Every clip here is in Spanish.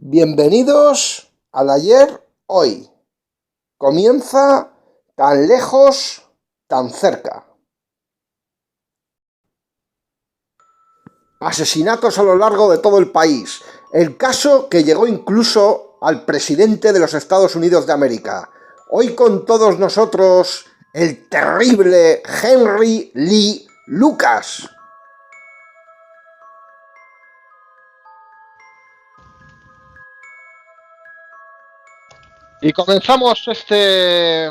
Bienvenidos al ayer hoy. Comienza tan lejos, tan cerca. Asesinatos a lo largo de todo el país. El caso que llegó incluso al presidente de los Estados Unidos de América. Hoy con todos nosotros el terrible Henry Lee Lucas. Y comenzamos este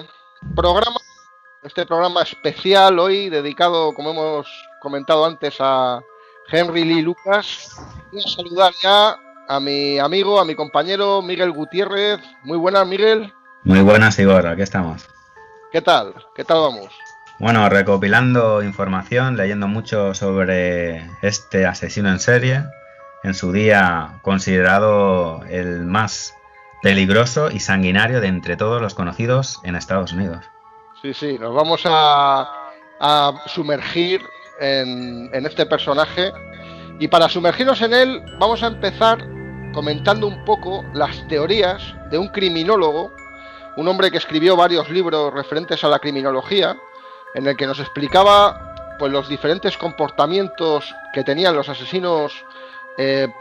programa especial hoy dedicado, como hemos comentado antes, a Henry Lee Lucas. Voy a saludar ya a mi amigo, a mi compañero Miguel Gutiérrez. Muy buenas, Miguel. Muy buenas, Igor, aquí estamos. ¿Qué tal? ¿Qué tal vamos? Bueno, recopilando información, leyendo mucho sobre este asesino en serie, en su día considerado el más peligroso y sanguinario de entre todos los conocidos en Estados Unidos. Sí, nos vamos a sumergir en este personaje, y para sumergirnos en él vamos a empezar comentando un poco las teorías de un criminólogo, un hombre que escribió varios libros referentes a la criminología, en el que nos explicaba pues los diferentes comportamientos que tenían los asesinos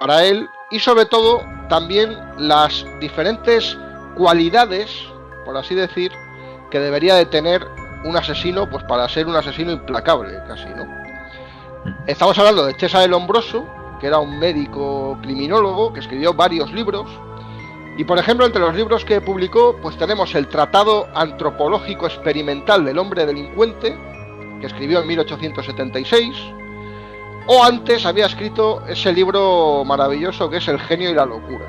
para él, y sobre todo también las diferentes cualidades, por así decir, que debería de tener un asesino, pues para ser un asesino implacable, casi, ¿no? Estamos hablando de Cesare Lombroso, que era un médico criminólogo que escribió varios libros, y por ejemplo entre los libros que publicó pues tenemos el Tratado Antropológico Experimental del Hombre Delincuente, que escribió en 1876, o antes había escrito ese libro maravilloso que es El genio y la locura.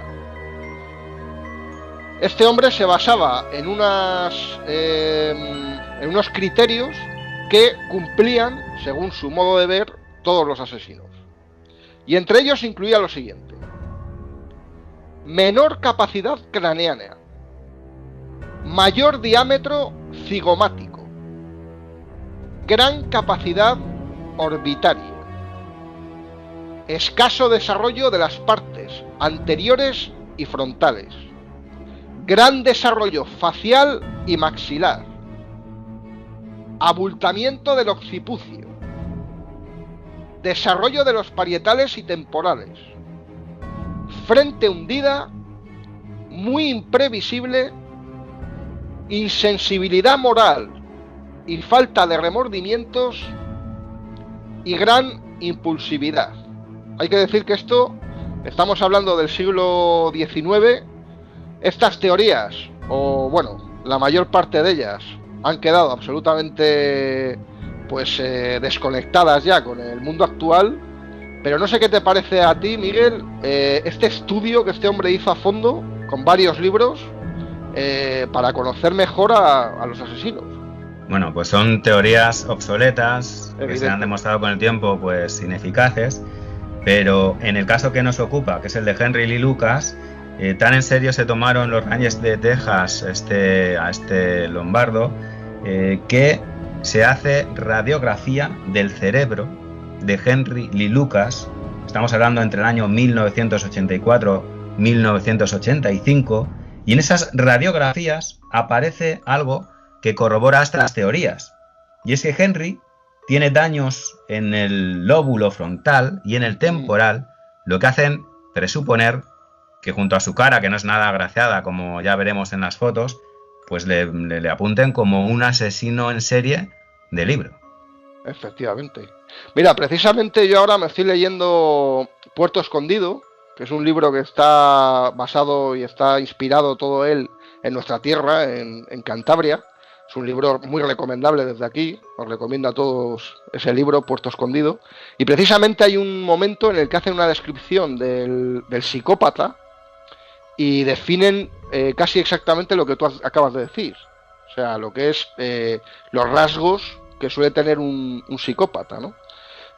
Este hombre se basaba en unos criterios que cumplían, según su modo de ver, todos los asesinos. Y entre ellos incluía lo siguiente: menor capacidad craneana, mayor diámetro cigomático, gran capacidad orbitaria, escaso desarrollo de las partes anteriores y frontales, gran desarrollo facial y maxilar, abultamiento del occipucio, desarrollo de los parietales y temporales, frente hundida, muy imprevisible, insensibilidad moral y falta de remordimientos y gran impulsividad. Hay que decir que estamos hablando del siglo XIX. Estas teorías, o bueno, la mayor parte de ellas, han quedado absolutamente desconectadas ya con el mundo actual. Pero no sé qué te parece a ti, Miguel, este estudio que este hombre hizo a fondo, con varios libros, para conocer mejor a los asesinos. Bueno, pues son teorías obsoletas, que se han demostrado con el tiempo pues ineficaces, pero en el caso que nos ocupa, que es el de Henry Lee Lucas, tan en serio se tomaron los Rangers de Texas a este lombardo, que se hace radiografía del cerebro de Henry Lee Lucas. Estamos hablando entre el año 1984-1985, y en esas radiografías aparece algo que corrobora estas teorías, y es que Henry tiene daños en el lóbulo frontal y en el temporal, lo que hacen presuponer que junto a su cara, que no es nada agraciada, como ya veremos en las fotos, pues le apunten como un asesino en serie de libro. Efectivamente. Mira, precisamente yo ahora me estoy leyendo Puerto Escondido, que es un libro que está basado y está inspirado todo él en nuestra tierra, en Cantabria. Es un libro muy recomendable desde aquí, os recomiendo a todos ese libro, Puerto Escondido. Y precisamente hay un momento en el que hacen una descripción del psicópata y definen casi exactamente lo que tú acabas de decir. O sea, lo que es los rasgos que suele tener un psicópata, ¿no?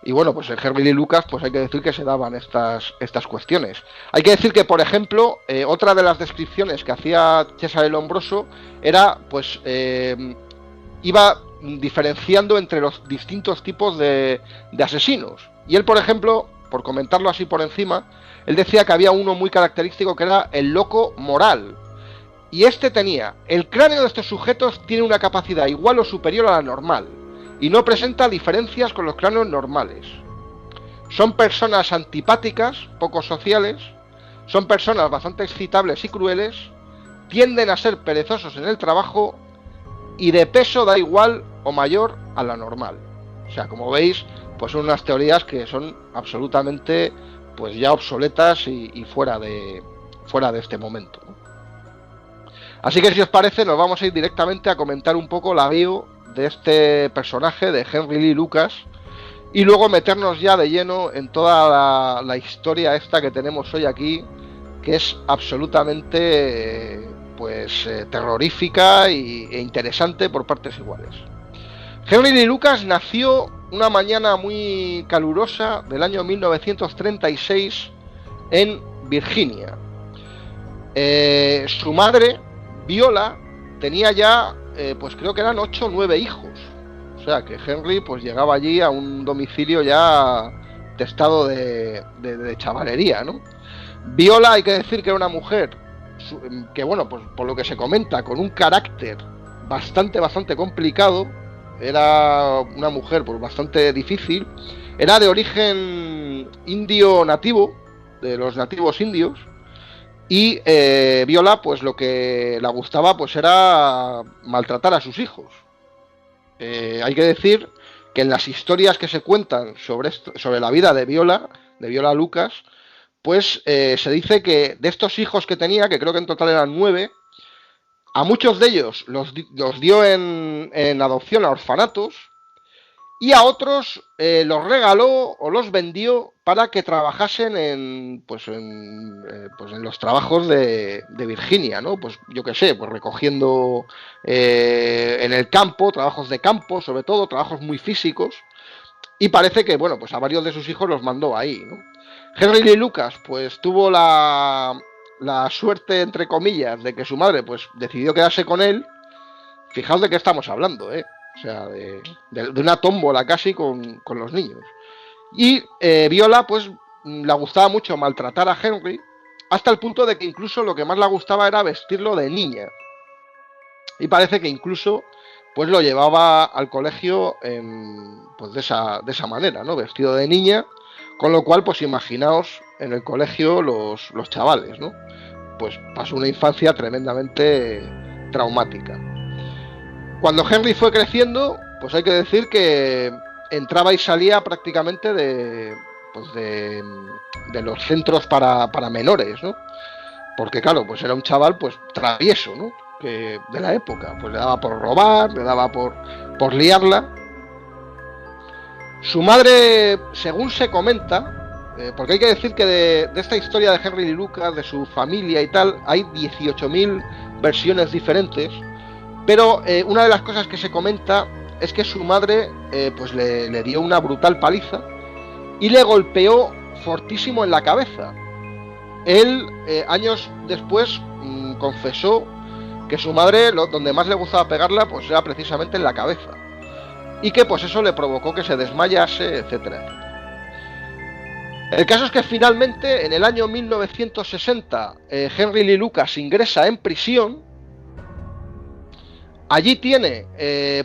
Y bueno, pues en Henry Lee Lucas, pues hay que decir que se daban estas cuestiones. Hay que decir que, por ejemplo, otra de las descripciones que hacía Cesare Lombroso era, pues, iba diferenciando entre los distintos tipos de asesinos. Y él, por ejemplo, por comentarlo así por encima, él decía que había uno muy característico que era el loco moral. Y este tenía: el cráneo de estos sujetos tiene una capacidad igual o superior a la normal, y no presenta diferencias con los cráneos normales. Son personas antipáticas, poco sociales, son personas bastante excitables y crueles, tienden a ser perezosos en el trabajo y de peso da igual o mayor a la normal. O sea, como veis, pues son unas teorías que son absolutamente pues ya obsoletas y fuera de este momento, ¿no? Así que si os parece, nos vamos a ir directamente a comentar un poco la bio de este personaje, de Henry Lee Lucas, y luego meternos ya de lleno en toda la historia esta que tenemos hoy aquí, que es absolutamente terrorífica e interesante por partes iguales. Henry Lee Lucas nació una mañana muy calurosa del año 1936 en Virginia. Su madre, Viola, tenía ya, pues creo que eran 8 o 9 hijos. O sea que Henry pues llegaba allí a un domicilio ya testado de chavalería, ¿no? Viola, hay que decir que era una mujer que, bueno, pues por lo que se comenta, con un carácter bastante complicado. Era una mujer pues bastante difícil. Era de origen indio nativo, de los nativos indios. Y Viola, pues lo que le gustaba pues era maltratar a sus hijos. Hay que decir que en las historias que se cuentan sobre la vida de Viola Lucas, pues se dice que de estos hijos que tenía, que creo que en total eran 9, a muchos de ellos los dio en adopción a orfanatos, y a otros los regaló o los vendió para que trabajasen en los trabajos de Virginia, ¿no? Pues yo qué sé, pues recogiendo en el campo, trabajos de campo, sobre todo, trabajos muy físicos. Y parece que, bueno, pues a varios de sus hijos los mandó ahí, ¿no? Henry Lee Lucas, pues tuvo la suerte, entre comillas, de que su madre, pues decidió quedarse con él. Fijaos de qué estamos hablando, o sea, de una tómbola casi con los niños. Y Viola, pues, le gustaba mucho maltratar a Henry, hasta el punto de que incluso lo que más le gustaba era vestirlo de niña. Y parece que incluso, pues, lo llevaba al colegio pues de esa manera, ¿no? Vestido de niña, con lo cual, pues, imaginaos en el colegio los chavales, ¿no? Pues pasó una infancia tremendamente traumática. Cuando Henry fue creciendo, pues hay que decir que entraba y salía prácticamente de los centros para menores, ¿no? Porque claro, pues era un chaval pues travieso, ¿no? Que de la época, pues le daba por robar, le daba por liarla. Su madre, según se comenta, porque hay que decir que de esta historia de Henry Lee Lucas, de su familia y tal, hay 18.000 versiones diferentes. Pero una de las cosas que se comenta es que su madre pues le dio una brutal paliza y le golpeó fortísimo en la cabeza. Él, años después, confesó que su madre, donde más le gustaba pegarla, pues era precisamente en la cabeza. Y que pues eso le provocó que se desmayase, etcétera. El caso es que finalmente, en el año 1960, Henry Lee Lucas ingresa en prisión. Allí tiene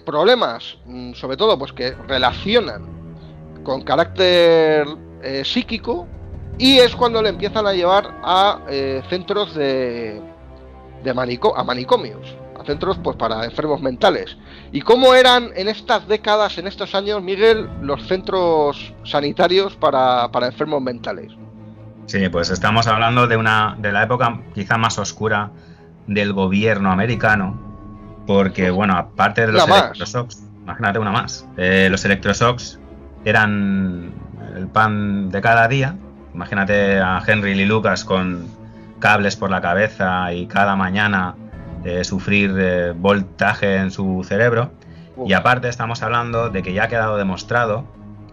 problemas, sobre todo pues que relacionan con carácter psíquico, y es cuando le empiezan a llevar a centros a manicomios, a centros pues para enfermos mentales. ¿Y cómo eran en estas décadas, en estos años, Miguel, los centros sanitarios para enfermos mentales? Sí, pues estamos hablando de la época quizá más oscura del gobierno americano. Porque, bueno, aparte de los electroshocks, imagínate una más. Los electroshocks eran el pan de cada día. Imagínate a Henry Lee Lucas con cables por la cabeza y cada mañana sufrir voltaje en su cerebro. Y aparte estamos hablando de que ya ha quedado demostrado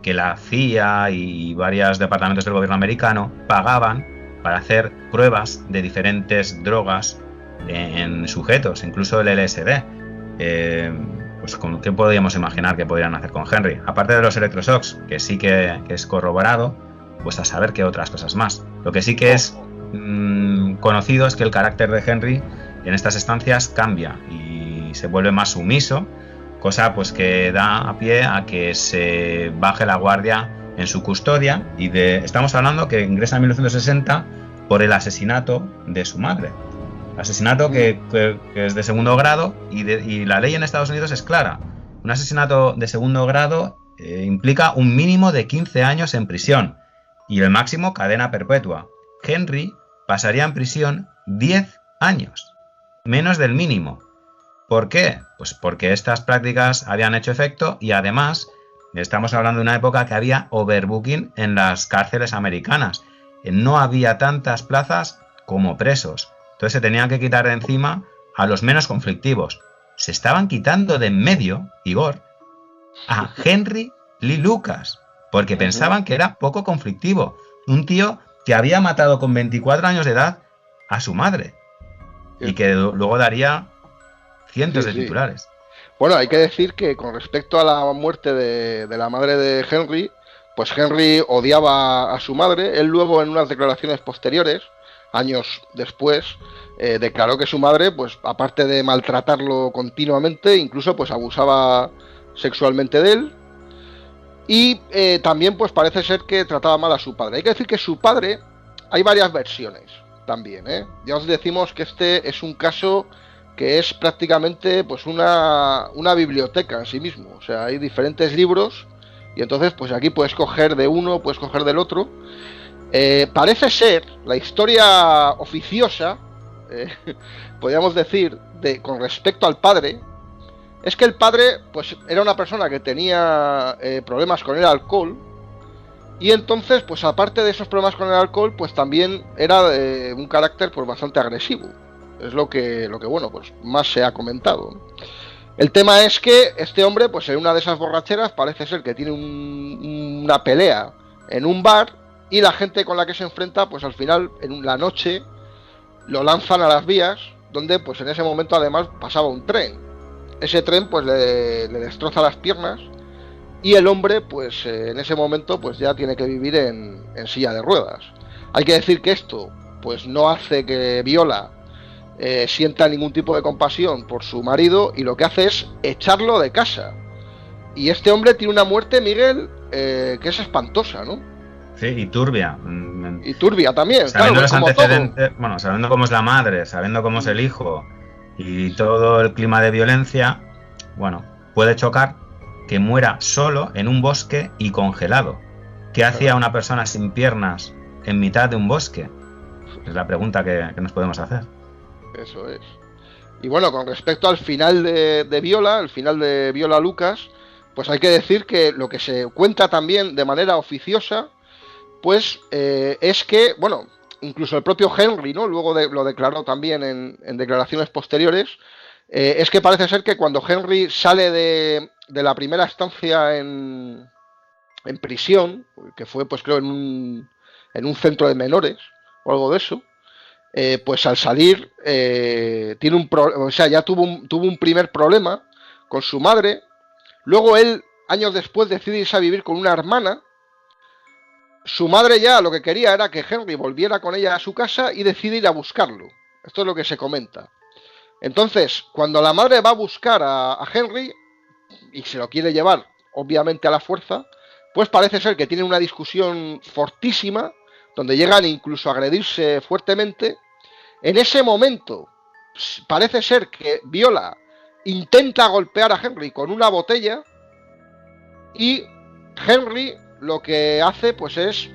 que la CIA y varios departamentos del gobierno americano pagaban para hacer pruebas de diferentes drogas en sujetos, incluso el LSD. Pues ¿qué podríamos imaginar que podrían hacer con Henry? Aparte de los electroshocks, que sí que es corroborado, pues a saber qué otras cosas más. Lo que sí que es conocido es que el carácter de Henry en estas estancias cambia y se vuelve más sumiso, cosa pues que da a pie a que se baje la guardia en su custodia, y estamos hablando que ingresa en 1960 por el asesinato de su madre. Asesinato que es de segundo grado, y la ley en Estados Unidos es clara. Un asesinato de segundo grado implica un mínimo de 15 años en prisión y el máximo cadena perpetua. Henry pasaría en prisión 10 años, menos del mínimo. ¿Por qué? Pues porque estas prácticas habían hecho efecto, y además estamos hablando de una época que había overbooking en las cárceles americanas. No había tantas plazas como presos. Entonces se tenían que quitar de encima a los menos conflictivos. Se estaban quitando de en medio, Igor, a Henry Lee Lucas, porque pensaban que era poco conflictivo. Un tío que había matado con 24 años de edad a su madre y que luego daría cientos de titulares. Bueno, hay que decir que con respecto a la muerte de la madre de Henry, pues Henry odiaba a su madre. Él luego, en unas declaraciones posteriores, años después, declaró que su madre, pues aparte de maltratarlo continuamente, incluso pues abusaba sexualmente de él, y también pues parece ser que trataba mal a su padre. Hay que decir que su padre, hay varias versiones también, ya os decimos que este es un caso que es prácticamente pues una biblioteca en sí mismo. O sea, hay diferentes libros, y entonces pues aquí puedes coger de uno, puedes coger del otro. Parece ser, la historia oficiosa, podríamos decir, con respecto al padre, es que el padre pues era una persona que tenía problemas con el alcohol, y entonces pues aparte de esos problemas con el alcohol, pues también era un carácter pues bastante agresivo. Es lo que bueno, pues más se ha comentado. El tema es que este hombre, pues en una de esas borracheras, parece ser que tiene una pelea en un bar, y la gente con la que se enfrenta, pues al final, en la noche, lo lanzan a las vías, donde pues en ese momento además pasaba un tren. Ese tren pues le destroza las piernas, y el hombre pues en ese momento pues ya tiene que vivir en silla de ruedas. Hay que decir que esto pues no hace que Viola sienta ningún tipo de compasión por su marido, y lo que hace es echarlo de casa. Y este hombre tiene una muerte, Miguel, que es espantosa, ¿no? Sí, y turbia. Y turbia también. Sabiendo claro, los antecedentes, bueno, sabiendo cómo es la madre, sabiendo cómo es el hijo y todo el clima de violencia, bueno, puede chocar que muera solo en un bosque y congelado. ¿Qué hacía una persona sin piernas en mitad de un bosque? Es la pregunta que nos podemos hacer. Eso es. Y bueno, con respecto al final de Viola, el final de Viola Lucas, pues hay que decir que lo que se cuenta también de manera oficiosa, pues es que, bueno, incluso el propio Henry, ¿no? Luego lo declaró también en declaraciones posteriores, es que parece ser que cuando Henry sale de la primera estancia en prisión, que fue pues creo en un centro de menores o algo de eso, pues al salir ya tuvo un primer problema con su madre. Luego él, años después, decide irse a vivir con una hermana. Su madre ya lo que quería era que Henry volviera con ella a su casa, y decide ir a buscarlo. Esto es lo que se comenta. Entonces, cuando la madre va a buscar a Henry y se lo quiere llevar, obviamente a la fuerza, pues parece ser que tienen una discusión fortísima, donde llegan incluso a agredirse fuertemente. En ese momento parece ser que Viola intenta golpear a Henry con una botella, y Henry lo que hace pues es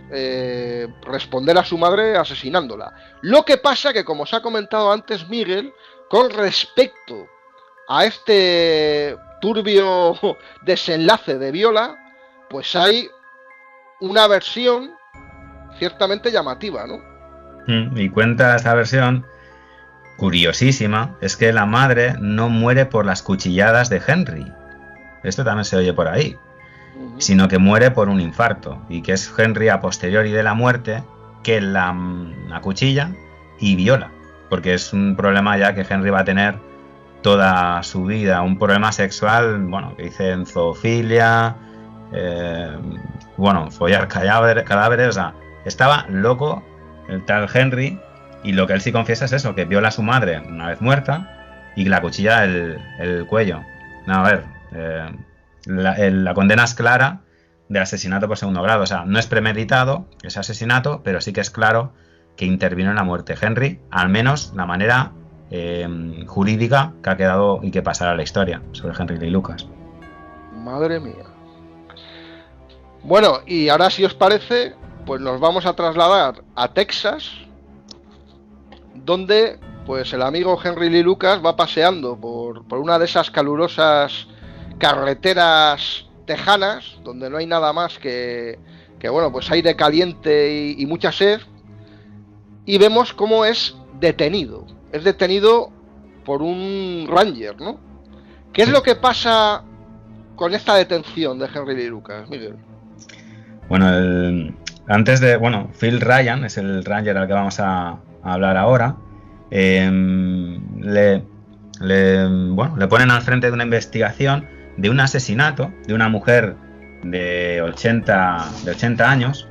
responder a su madre asesinándola. Lo que pasa que, como se ha comentado antes, Miguel, con respecto a este turbio desenlace de Viola, pues hay una versión ciertamente llamativa, ¿no? Y cuenta esta versión curiosísima, es que la madre no muere por las cuchilladas de Henry. Esto también se oye por ahí. Sino que muere por un infarto, y que es Henry a posteriori de la muerte que la acuchilla y viola, porque es un problema ya que Henry va a tener toda su vida, un problema sexual, bueno, que dicen zoofilia, bueno, follar cadáveres, o sea, estaba loco el tal Henry, y lo que él sí confiesa es eso, que viola a su madre una vez muerta y la cuchilla el cuello. No, a ver, la condena es clara de asesinato por segundo grado, o sea, no es premeditado ese asesinato, pero sí que es claro que intervino en la muerte de Henry, al menos la manera jurídica que ha quedado y que pasará a la historia sobre Henry Lee Lucas. Madre mía. Bueno, y ahora si os parece, pues nos vamos a trasladar a Texas, donde pues el amigo Henry Lee Lucas va paseando por una de esas calurosas carreteras tejanas, donde no hay nada más que bueno, pues aire caliente y mucha sed, y vemos cómo es detenido. Es detenido por un ranger, ¿no? ¿Qué es lo que pasa con esta detención de Henry Lee Lucas, Miguel? Bueno, Phil Ryan es el ranger al que vamos a hablar ahora. Le ponen al frente de una investigación de un asesinato de una mujer de 80 años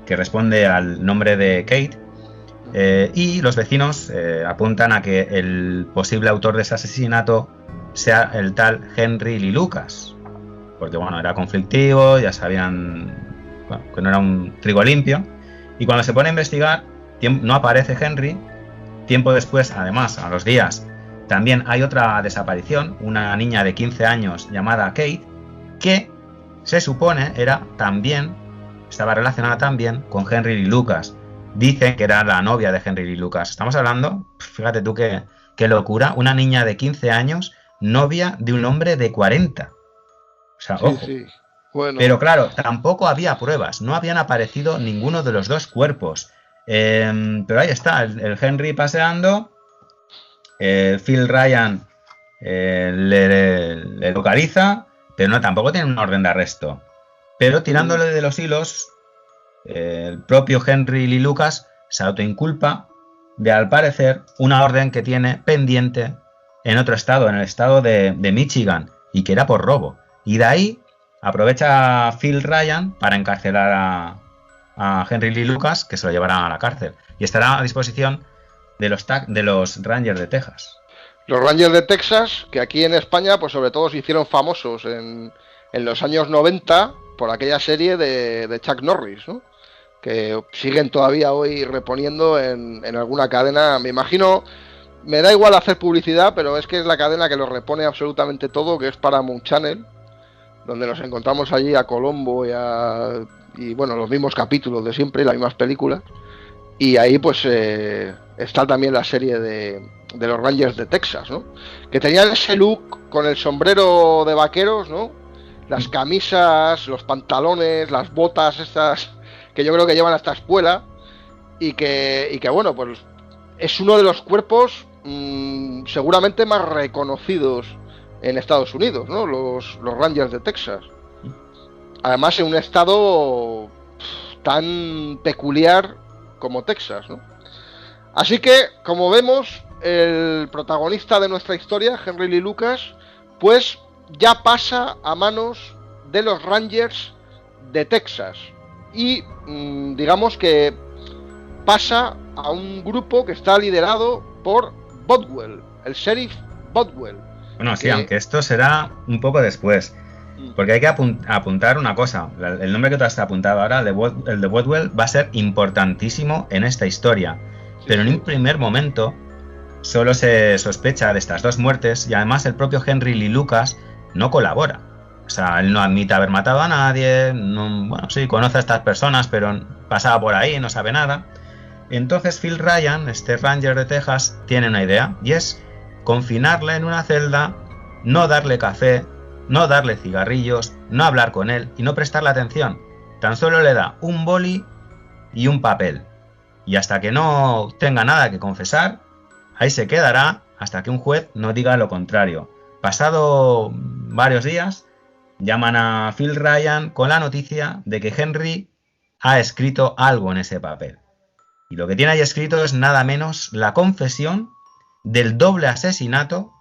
que responde al nombre de Kate, y los vecinos apuntan a que el posible autor de ese asesinato sea el tal Henry Lee Lucas, porque bueno, era conflictivo, ya sabían que no era un trigo limpio, y cuando se pone a investigar no aparece Henry. Tiempo después, además, a los días, también hay otra desaparición, una niña de 15 años llamada Kate, que se supone estaba relacionada también con Henry Lee Lucas. Dicen que era la novia de Henry Lee Lucas. Estamos hablando, fíjate tú qué locura, una niña de 15 años, novia de un hombre de 40. O sea, ojo. Sí. Bueno. Pero claro, tampoco había pruebas, no habían aparecido ninguno de los dos cuerpos. Pero ahí está, el Henry paseando, Phil Ryan le localiza, pero no, tampoco tiene una orden de arresto. Pero tirándole de los hilos, el propio Henry Lee Lucas se autoinculpa de, al parecer, una orden que tiene pendiente en otro estado, en el estado de Michigan, y que era por robo. Y de ahí aprovecha Phil Ryan para encarcelar a Henry Lee Lucas, que se lo llevará a la cárcel y estará a disposición de los Rangers de Texas. Los Rangers de Texas, que aquí en España pues sobre todo se hicieron famosos en los años 90 por aquella serie de Chuck Norris, ¿no? Que siguen todavía hoy reponiendo en alguna cadena. Me imagino, me da igual hacer publicidad, pero es que es la cadena que lo repone absolutamente todo, que es Paramount Channel, donde nos encontramos allí a Colombo y bueno, los mismos capítulos de siempre, las mismas películas. Y ahí pues está también la serie de los Rangers de Texas, ¿no? Que tenían ese look con el sombrero de vaqueros, ¿no? Las camisas, los pantalones, las botas estas que yo creo que llevan hasta escuela, y que bueno, pues es uno de los cuerpos seguramente más reconocidos en Estados Unidos, ¿no? Los Rangers de Texas. Además en un estado tan peculiar como Texas, ¿no? Así que, como vemos, el protagonista de nuestra historia, Henry Lee Lucas, pues ya pasa a manos de los Rangers de Texas. Y digamos que pasa a un grupo que está liderado por Bodwell, el sheriff Bodwell. Bueno, sí, aunque esto será un poco después. Porque hay que apuntar una cosa. El nombre que tú has apuntado ahora, el de Bodwell, va a ser importantísimo en esta historia. Sí, pero en un primer momento solo se sospecha de estas dos muertes, y además el propio Henry Lee Lucas no colabora. O sea, él no admite haber matado a nadie, bueno, sí, conoce a estas personas, pero pasaba por ahí, no sabe nada. Entonces Phil Ryan, este Ranger de Texas, tiene una idea, y es confinarle en una celda, no darle café, no darle cigarrillos, no hablar con él y no prestarle atención. Tan solo le da un boli y un papel. Y hasta que no tenga nada que confesar, ahí se quedará hasta que un juez no diga lo contrario. Pasado varios días, llaman a Phil Ryan con la noticia de que Henry ha escrito algo en ese papel. Y lo que tiene ahí escrito es nada menos la confesión del doble asesinato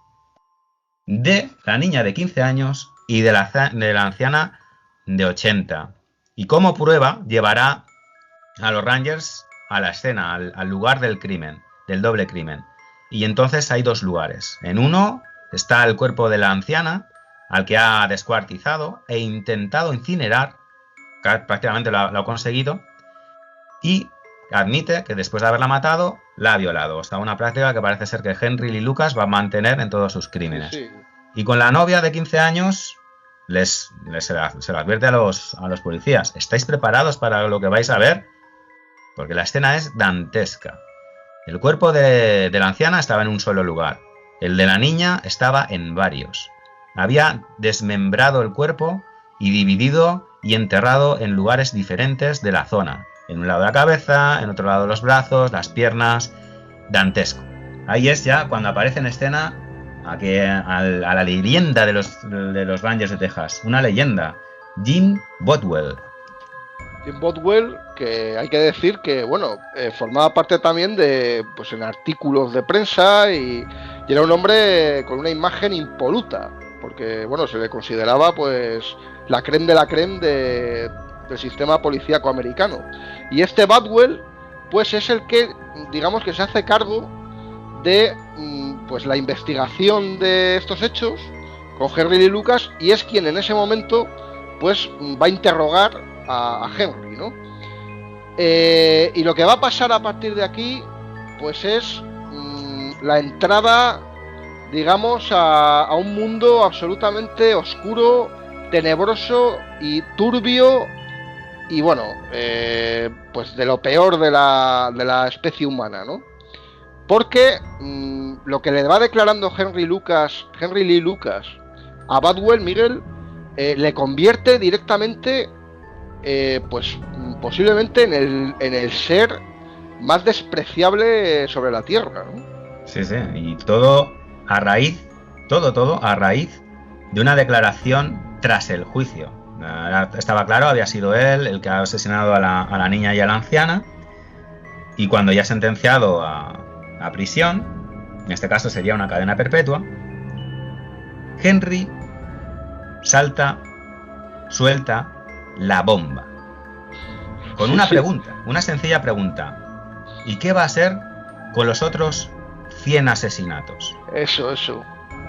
de la niña de 15 años y de la anciana de 80. Y como prueba llevará a los Rangers a la escena, al lugar del crimen, del doble crimen. Y entonces hay dos lugares. En uno está el cuerpo de la anciana, al que ha descuartizado e intentado incinerar, prácticamente lo ha conseguido, y admite que después de haberla matado, la ha violado. O sea, una práctica que parece ser que Henry Lee Lucas va a mantener en todos sus crímenes. Sí. Y con la novia de 15 años, se lo advierte a los policías. ¿Estáis preparados para lo que vais a ver? Porque la escena es dantesca. El cuerpo de la anciana estaba en un solo lugar. El de la niña estaba en varios. Había desmembrado el cuerpo y dividido y enterrado en lugares diferentes de la zona. En un lado la cabeza, en otro lado los brazos, las piernas. Dantesco. Ahí es ya cuando aparece en escena a la leyenda de los Rangers de Texas. Una leyenda. Jim Bothwell. Jim Bothwell, que hay que decir que, bueno, formaba parte también de, pues, en artículos de prensa y era un hombre con una imagen impoluta, porque, bueno, se le consideraba, pues, la creme de la creme del sistema policíaco americano. Y este Bothwell, pues, es el que, digamos, que se hace cargo de, pues, la investigación de estos hechos con Henry Lee Lucas, y es quien en ese momento, pues, va a interrogar a Henry, ¿no? Y lo que va a pasar a partir de aquí, pues es la entrada, digamos, a un mundo absolutamente oscuro, tenebroso y turbio, y bueno, pues de lo peor de la especie humana, ¿no? Porque lo que le va declarando Henry Lee Lucas a Bothwell, Miguel, le convierte directamente, pues posiblemente en el ser más despreciable sobre la tierra, ¿no? Sí, y todo a raíz de una declaración tras el juicio. Estaba claro, había sido él el que ha asesinado a la niña y a la anciana, y cuando ya sentenciado a prisión, en este caso sería una cadena perpetua, Henry suelta la bomba. Con una pregunta, una sencilla pregunta. ¿Y qué va a hacer con los otros 100 asesinatos? Eso.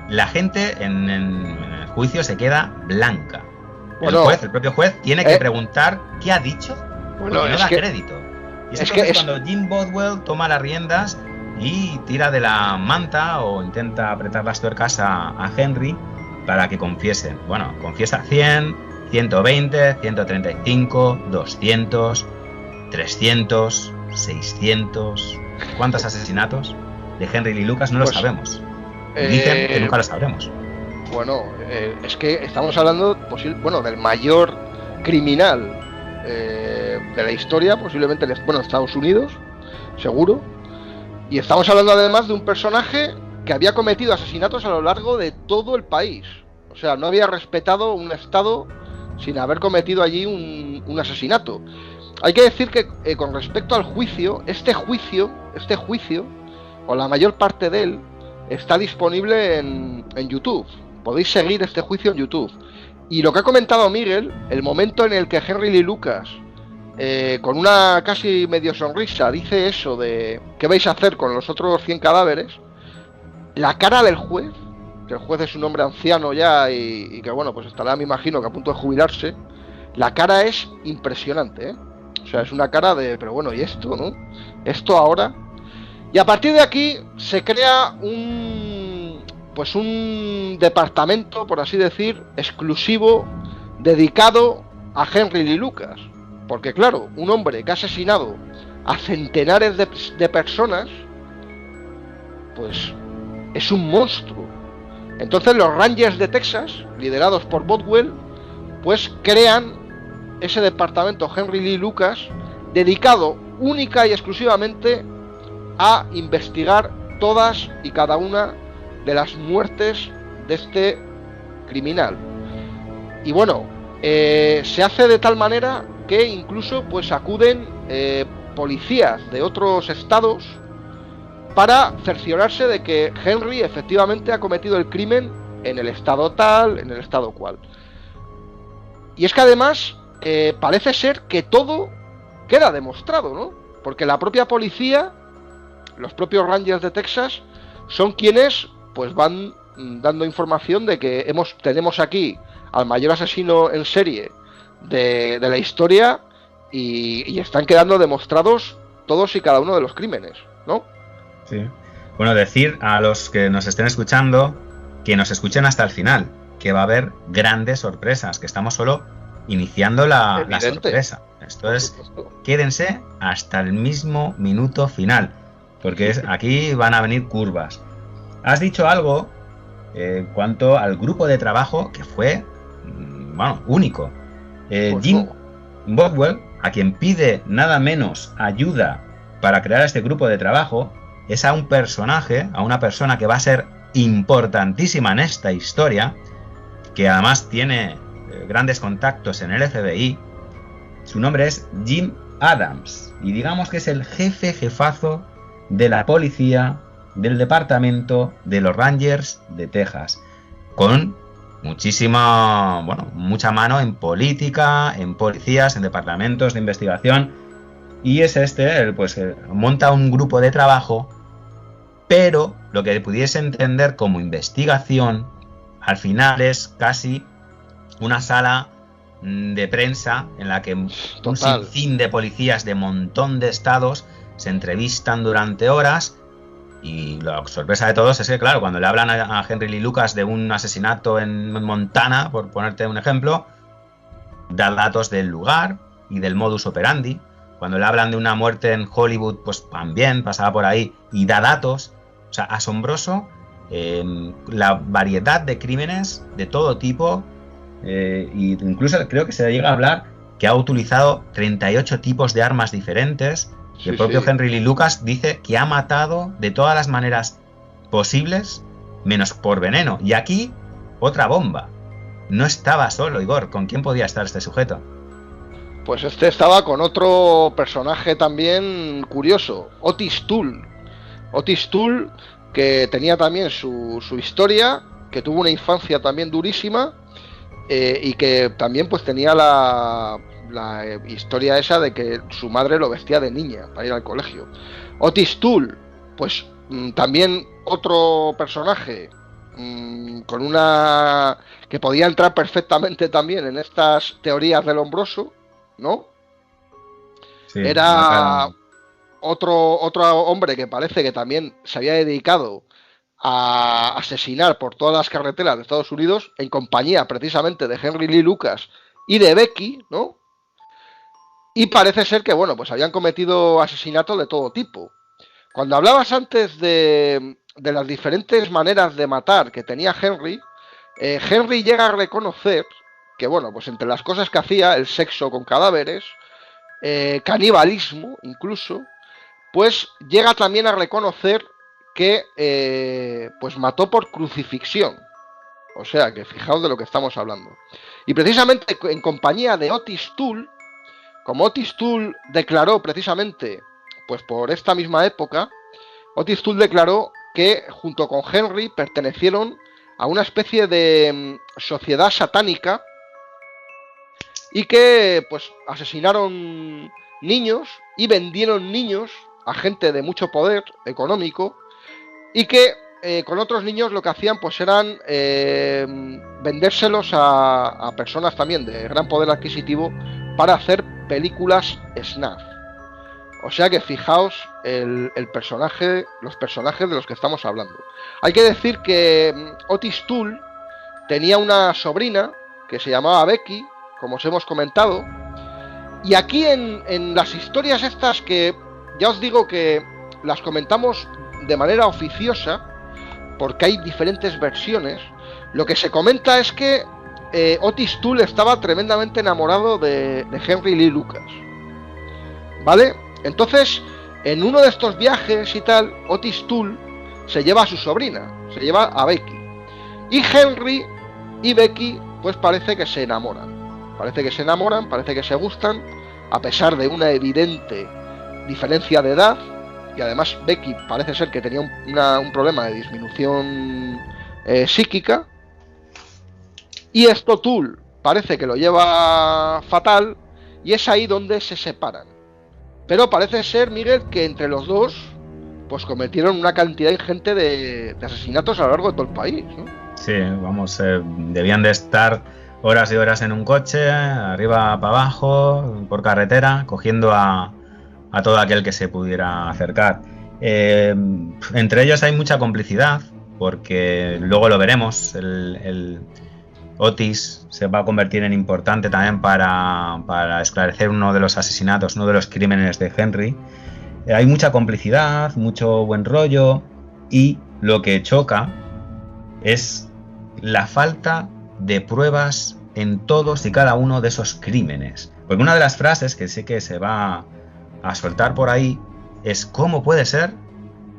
La gente en el juicio se queda blanca. Bueno, el propio juez, tiene que preguntar qué ha dicho, porque no da crédito. Y es cuando Jim Bothwell toma las riendas y tira de la manta o intenta apretar las tuercas a Henry para que confiese. Bueno, confiesa 100... 120, 135, 200, 300, 600... ¿Cuántos asesinatos de Henry Lee Lucas? No lo sabemos. Dicen que nunca lo sabremos. Bueno, es que estamos hablando del mayor criminal de la historia, posiblemente en Estados Unidos, seguro. Y estamos hablando además de un personaje que había cometido asesinatos a lo largo de todo el país. O sea, no había respetado un estado sin haber cometido allí un asesinato. Hay que decir que con respecto al juicio, este juicio, o la mayor parte de él, está disponible en YouTube. Podéis seguir este juicio en YouTube. Y lo que ha comentado Miguel, el momento en el que Henry Lee Lucas, con una casi medio sonrisa, dice eso de ¿qué vais a hacer con los otros 100 cadáveres? La cara del juez, que el juez es un hombre anciano ya y que, bueno, pues estará, me imagino, que a punto de jubilarse. La cara es impresionante, ¿eh? O sea, es una cara de, pero bueno, ¿y esto, no? Esto ahora. Y a partir de aquí se crea un departamento, por así decir, exclusivo, dedicado a Henry Lee Lucas. Porque claro, un hombre que ha asesinado a centenares de personas, pues es un monstruo. Entonces los Rangers de Texas, liderados por Bothwell, pues crean ese departamento Henry Lee Lucas, dedicado única y exclusivamente a investigar todas y cada una de las muertes de este criminal. Y bueno, se hace de tal manera que incluso pues acuden policías de otros estados para cerciorarse de que Henry efectivamente ha cometido el crimen en el estado tal, en el estado cual. Y es que además parece ser que todo queda demostrado, ¿no? Porque la propia policía, los propios Rangers de Texas, son quienes pues van dando información de que tenemos aquí al mayor asesino en serie de la historia y están quedando demostrados todos y cada uno de los crímenes, ¿no? Sí. Bueno, decir a los que nos estén escuchando que nos escuchen hasta el final, que va a haber grandes sorpresas, que estamos solo iniciando la sorpresa. Esto es, quédense hasta el mismo minuto final, porque aquí van a venir curvas. Has dicho algo en cuanto al grupo de trabajo que fue, bueno, único. Jim Bothwell, a quien pide nada menos ayuda para crear este grupo de trabajo, es a un personaje, a una persona que va a ser importantísima en esta historia, que además tiene grandes contactos en el FBI. Su nombre es Jim Adams y digamos que es el jefazo de la policía del departamento de los Rangers de Texas, con mucha mano en política, en policías, en departamentos de investigación, y es monta un grupo de trabajo, pero lo que pudiese entender como investigación al final es casi una sala de prensa en la que un sinfín de policías de montón de estados se entrevistan durante horas. Y la sorpresa de todos es que, claro, cuando le hablan a Henry Lee Lucas de un asesinato en Montana, por ponerte un ejemplo, da datos del lugar y del modus operandi. Cuando le hablan de una muerte en Hollywood, pues también pasaba por ahí y da datos. O sea, asombroso la variedad de crímenes de todo tipo. Y incluso creo que se llega a hablar que ha utilizado 38 tipos de armas diferentes. Sí, el propio Henry Lee Lucas dice que ha matado de todas las maneras posibles, menos por veneno. Y aquí, otra bomba. No estaba solo, Igor. ¿Con quién podía estar este sujeto? Pues este estaba con otro personaje también curioso, Otis Toole. Otis Toole, que tenía también su historia, que tuvo una infancia también durísima, y que también pues tenía la historia esa de que su madre lo vestía de niña para ir al colegio. Otis Toole, pues también otro personaje con una que podía entrar perfectamente también en estas teorías del hombroso, ¿no? Sí, era otro hombre que parece que también se había dedicado a asesinar por todas las carreteras de Estados Unidos en compañía precisamente de Henry Lee Lucas y de Becky, ¿no? Y parece ser que, bueno, pues habían cometido asesinatos de todo tipo. Cuando hablabas antes de las diferentes maneras de matar que tenía Henry, Henry llega a reconocer que, bueno, pues entre las cosas que hacía, el sexo con cadáveres, canibalismo incluso, pues llega también a reconocer que pues mató por crucifixión. O sea, que fijaos de lo que estamos hablando. Y precisamente en compañía de Otis Toole, como Otis Toole declaró precisamente, pues por esta misma época, Otis Toole declaró que junto con Henry pertenecieron a una especie de sociedad satánica y que pues asesinaron niños y vendieron niños a gente de mucho poder económico y que con otros niños lo que hacían pues eran vendérselos a personas también de gran poder adquisitivo para hacer películas snuff. O sea que fijaos los personajes de los que estamos hablando. Hay que decir que Otis Toole tenía una sobrina que se llamaba Becky, como os hemos comentado, y aquí en las historias estas que ya os digo que las comentamos de manera oficiosa, porque hay diferentes versiones, lo que se comenta es que Otis Toole estaba tremendamente enamorado de Henry Lee Lucas, ¿vale? Entonces, en uno de estos viajes y tal, Otis Toole se lleva a su sobrina, se lleva a Becky, y Henry y Becky pues parece que se enamoran, parece que se gustan, a pesar de una evidente diferencia de edad, y además Becky parece ser que tenía un problema de disminución psíquica. Y esto Toole parece que lo lleva fatal y es ahí donde se separan. Pero parece ser, Miguel, que entre los dos pues cometieron una cantidad ingente de asesinatos a lo largo de todo el país, ¿no? Sí, vamos, debían de estar horas y horas en un coche, arriba para abajo, por carretera, cogiendo a todo aquel que se pudiera acercar. Entre ellos hay mucha complicidad, porque luego lo veremos, el Otis se va a convertir en importante también para esclarecer uno de los asesinatos, uno de los crímenes de Henry. Hay mucha complicidad, mucho buen rollo, y lo que choca es la falta de pruebas en todos y cada uno de esos crímenes. Porque una de las frases que sé que se va a soltar por ahí es: ¿cómo puede ser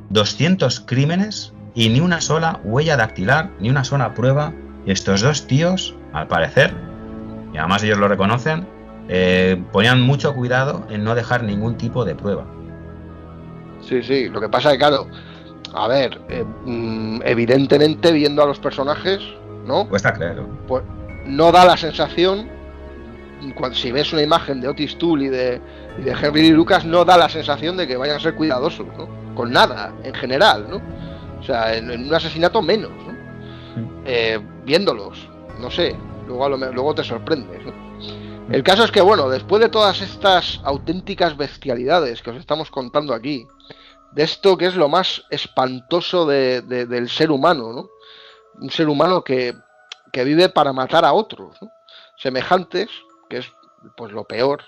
200 crímenes y ni una sola huella dactilar, ni una sola prueba? Y estos dos tíos, al parecer, y además ellos lo reconocen, ponían mucho cuidado en no dejar ningún tipo de prueba. Sí, lo que pasa es que, claro, a ver, evidentemente viendo a los personajes, ¿no? Cuesta creerlo. Pues no da la sensación, si ves una imagen de Otis Toole y de Henry Lee Lucas, no da la sensación de que vayan a ser cuidadosos, ¿no? Con nada, en general, ¿no? O sea, en un asesinato menos, ¿no? Viéndolos, no sé, luego te sorprendes, ¿no? El caso es que, bueno, después de todas estas auténticas bestialidades que os estamos contando aquí, de esto que es lo más espantoso del ser humano, ¿no? Un ser humano que vive para matar a otros, ¿no? Semejantes, que es pues lo peor.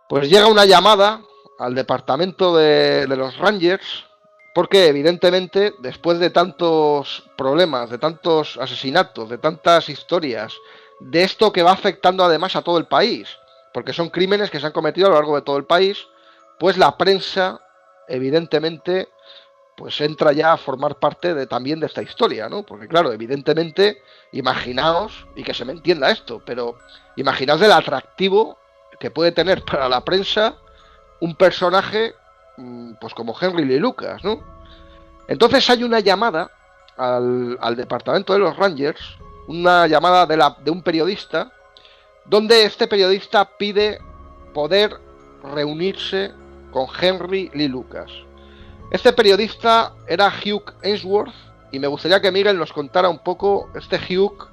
Pues llega una llamada al departamento de los Rangers, porque evidentemente después de tantos problemas, de tantos asesinatos, de tantas historias, de esto que va afectando además a todo el país, porque son crímenes que se han cometido a lo largo de todo el país, pues la prensa evidentemente pues entra ya a formar parte también de esta historia, ¿no? Porque claro, evidentemente, imaginaos, y que se me entienda esto, pero imaginaos el atractivo que puede tener para la prensa un personaje pues como Henry Lee Lucas, ¿no? Entonces hay una llamada al departamento de los Rangers, una llamada de un periodista, donde este periodista pide poder reunirse con Henry Lee Lucas. Este periodista era Hugh Ainsworth, y me gustaría que Miguel nos contara un poco este Hugh,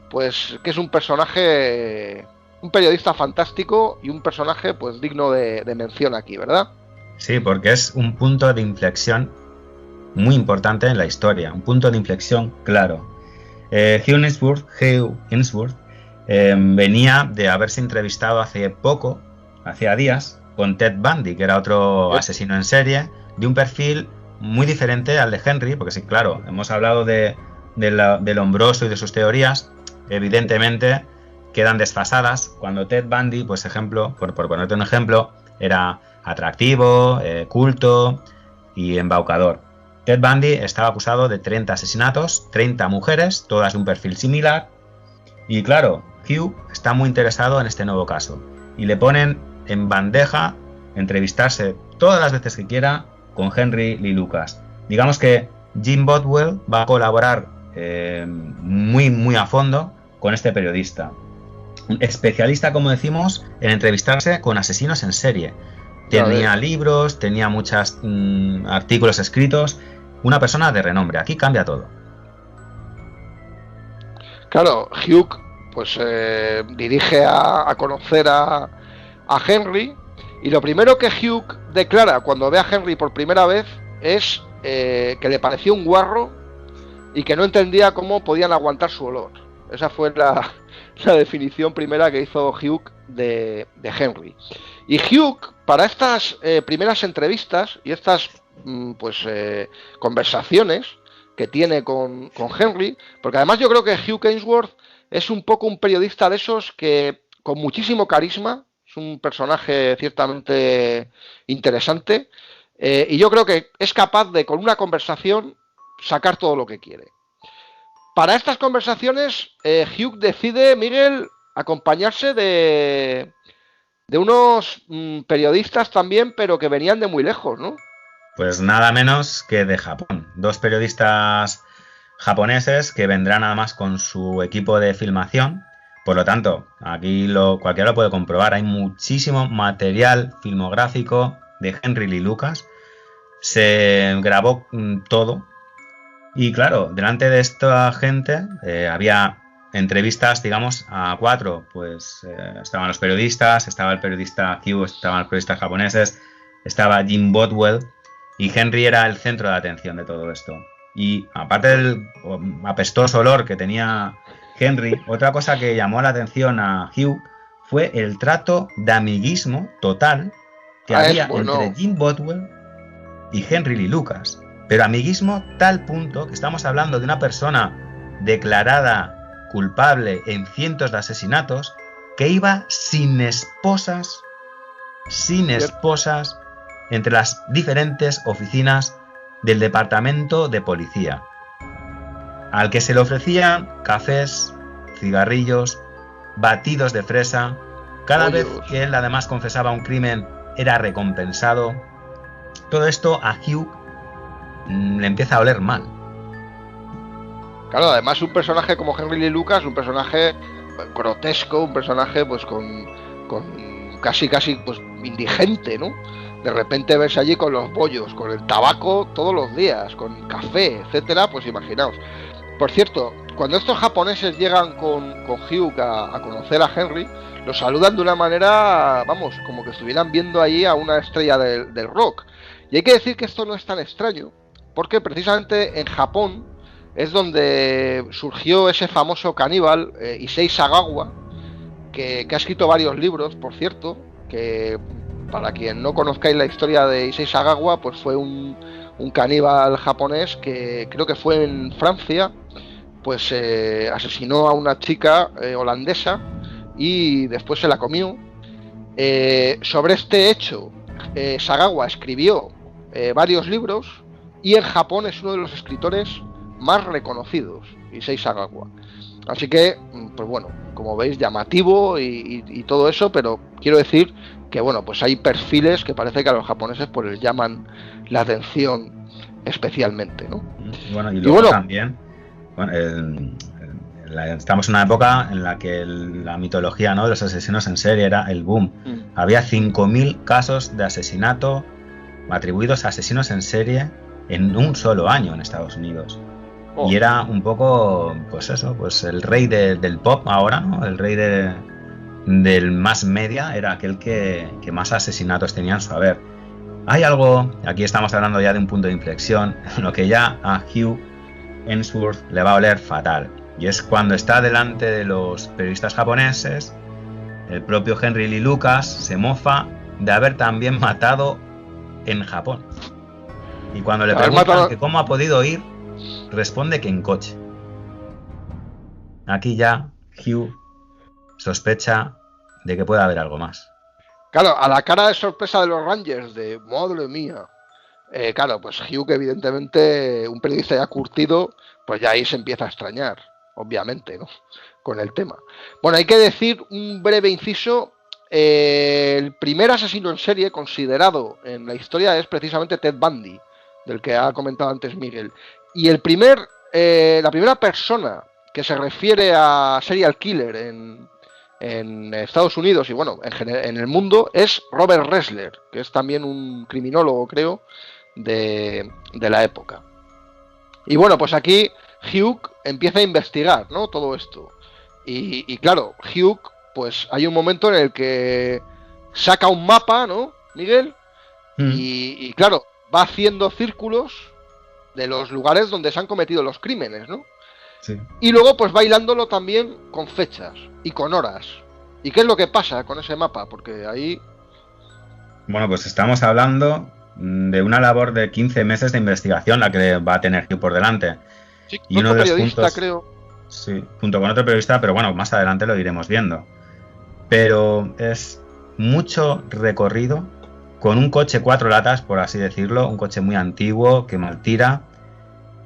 pues que es un personaje, un periodista fantástico y un personaje pues digno de mención aquí, ¿verdad? Sí, porque es un punto de inflexión muy importante en la historia, un punto de inflexión claro. Hugh Ainsworth venía de haberse entrevistado hace poco, hacía días, con Ted Bundy, que era otro asesino en serie, de un perfil muy diferente al de Henry, porque sí, claro, hemos hablado del Hombroso y de sus teorías, evidentemente quedan desfasadas cuando Ted Bundy, pues ejemplo, por ponerte un ejemplo, era atractivo, culto y embaucador. Ted Bundy estaba acusado de 30 asesinatos, 30 mujeres, todas de un perfil similar, y claro, Hugh está muy interesado en este nuevo caso, y le ponen en bandeja entrevistarse todas las veces que quiera con Henry Lee Lucas. Digamos que Jim Bothwell va a colaborar muy a fondo con este periodista. Un especialista, como decimos, en entrevistarse con asesinos en serie. Tenía libros, tenía muchos artículos escritos. Una persona de renombre. Aquí cambia todo. Claro, Hugh pues dirige a conocer a Henry, y lo primero que Hugh declara cuando ve a Henry por primera vez es que le pareció un guarro y que no entendía cómo podían aguantar su olor. Esa fue la definición primera que hizo Hugh de Henry. Y Hugh, para estas primeras entrevistas y estas conversaciones que tiene con Henry, porque además yo creo que Hugh Ainsworth es un poco un periodista de esos que con muchísimo carisma, es un personaje ciertamente interesante, y yo creo que es capaz de, con una conversación, sacar todo lo que quiere. Para estas conversaciones, Hugh decide, Miguel, acompañarse de unos periodistas también, pero que venían de muy lejos, ¿no? Pues nada menos que de Japón. Dos periodistas japoneses que vendrán además con su equipo de filmación. Por lo tanto, aquí cualquiera lo puede comprobar. Hay muchísimo material filmográfico de Henry Lee Lucas. Se grabó todo. Y claro, delante de esta gente había entrevistas, digamos, a 4. Pues estaban los periodistas, estaba el periodista Hugh, estaban los periodistas japoneses, estaba Jim Bothwell, y Henry era el centro de atención de todo esto. Y aparte del apestoso olor que tenía Henry, otra cosa que llamó la atención a Hugh fue el trato de amiguismo total que había entre Jim Bothwell y Henry Lee Lucas. Pero amiguismo tal punto que estamos hablando de una persona declarada culpable en cientos de asesinatos que iba sin esposas entre las diferentes oficinas del departamento de policía, al que se le ofrecían cafés, cigarrillos, batidos de fresa. Cada vez que él además confesaba un crimen era recompensado. Todo esto a Hugh le empieza a oler mal. Claro, además un personaje como Henry Lee Lucas, un personaje grotesco, un personaje pues con casi pues indigente, ¿no? De repente verse allí con los bollos, con el tabaco todos los días, con café, etcétera, pues imaginaos. Por cierto, cuando estos japoneses llegan con Hugh a conocer a Henry, lo saludan de una manera, vamos, como que estuvieran viendo allí a una estrella del rock. Y hay que decir que esto no es tan extraño, porque precisamente en Japón es donde surgió ese famoso caníbal Issei Sagawa, que ha escrito varios libros, por cierto, que para quien no conozcáis la historia de Issei Sagawa, pues fue un caníbal japonés que creo que fue en Francia, pues asesinó a una chica holandesa y después se la comió. Sobre este hecho, Sagawa escribió varios libros y en Japón es uno de los escritores más reconocidos, Issei Sagawa. Así que, pues bueno, como veis, llamativo y todo eso, pero quiero decir que, bueno, pues hay perfiles que parece que a los japoneses pues les llaman la atención especialmente, ¿no? Bueno, y luego también, bueno, estamos en una época en la que la mitología, ¿no?, de los asesinos en serie era el boom. Había 5.000 casos de asesinato atribuidos a asesinos en serie en un solo año en Estados Unidos. Y era un poco, pues eso, pues el rey del pop ahora, ¿no? El rey del mass media era aquel que más asesinatos tenía en su haber. Hay algo, aquí estamos hablando ya de un punto de inflexión, en lo que ya a Hugh Ensworth le va a oler fatal. Y es cuando está delante de los periodistas japoneses, el propio Henry Lee Lucas se mofa de haber también matado en Japón. Y cuando le preguntan que cómo ha podido ir, responde que en coche. Aquí ya Hugh sospecha de que puede haber algo más. Claro, a la cara de sorpresa de los Rangers, de madre mía. Claro, pues Hugh, que evidentemente un periodista ya curtido, pues ya ahí se empieza a extrañar, obviamente, ¿no?, con el tema. Bueno, hay que decir un breve inciso. El primer asesino en serie considerado en la historia es precisamente Ted Bundy, del que ha comentado antes Miguel. Y la primera persona que se refiere a serial killer en Estados Unidos y bueno, en el mundo es Robert Ressler, que es también un criminólogo, creo, de la época. Y bueno, pues aquí Hugh empieza a investigar, ¿no?, todo esto. Y claro, Hugh, pues hay un momento en el que saca un mapa, ¿no, Miguel? Y claro, va haciendo círculos de los lugares donde se han cometido los crímenes, ¿no? Sí. Y luego pues va hilándolo también con fechas y con horas. ¿Y qué es lo que pasa con ese mapa? Porque ahí... Bueno, pues estamos hablando de una labor de 15 meses de investigación la que va a tener Hugh por delante. Sí, y uno de los puntos, creo. Sí, junto con otro periodista, pero bueno, más adelante lo iremos viendo. Pero es mucho recorrido con un coche 4 latas, por así decirlo, un coche muy antiguo que mal tira,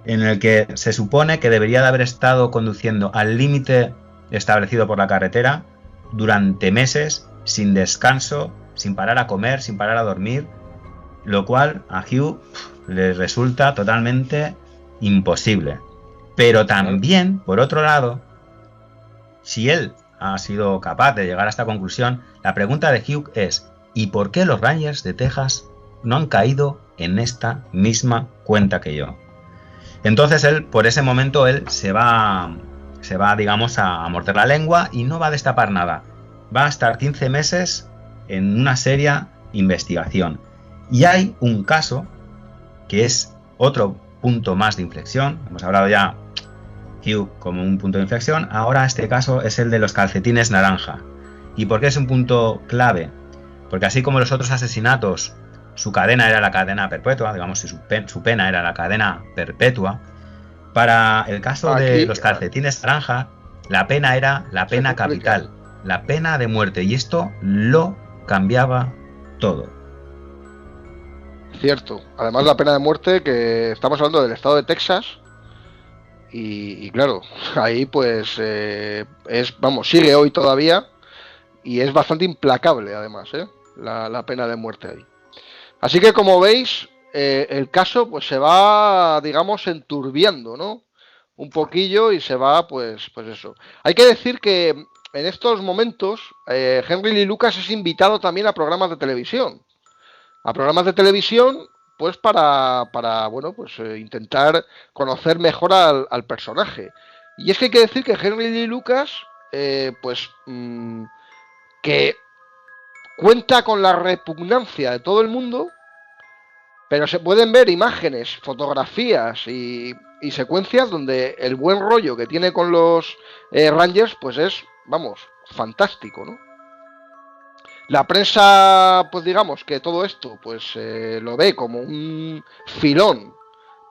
en el que se supone que debería de haber estado conduciendo al límite establecido por la carretera durante meses, sin descanso, sin parar a comer, sin parar a dormir, lo cual a Hugh le resulta totalmente imposible. Pero también, por otro lado, si él ha sido capaz de llegar a esta conclusión, la pregunta de Hugh es: ¿y por qué los Rangers de Texas no han caído en esta misma cuenta que yo? Entonces él, por ese momento, él se va, digamos, a morder la lengua y no va a destapar nada. Va a estar 15 meses en una seria investigación. Y hay un caso que es otro punto más de inflexión. Hemos hablado ya Hugh como un punto de inflexión. Ahora este caso es el de los calcetines naranja. ¿Y por qué es un punto clave? Porque así como los otros asesinatos, su cadena era la cadena perpetua, digamos, su pena era la cadena perpetua, para el caso de los calcetines naranja, la pena era la pena capital, la pena de muerte, y esto lo cambiaba todo. Cierto. Además, la pena de muerte, que estamos hablando del estado de Texas, y claro, ahí pues sigue hoy todavía, y es bastante implacable además, la pena de muerte ahí. Así que, como veis, el caso pues se va, digamos, enturbiando, ¿no? Un poquillo, y se va, pues eso. Hay que decir que en estos momentos Henry Lee Lucas es invitado también a programas de televisión. Pues para bueno, pues intentar conocer mejor al personaje. Y es que hay que decir que Henry Lee Lucas, que cuenta con la repugnancia de todo el mundo, pero se pueden ver imágenes, fotografías y secuencias donde el buen rollo que tiene con los Rangers, pues es, vamos, fantástico, ¿no? La prensa, pues digamos que todo esto, pues lo ve como un filón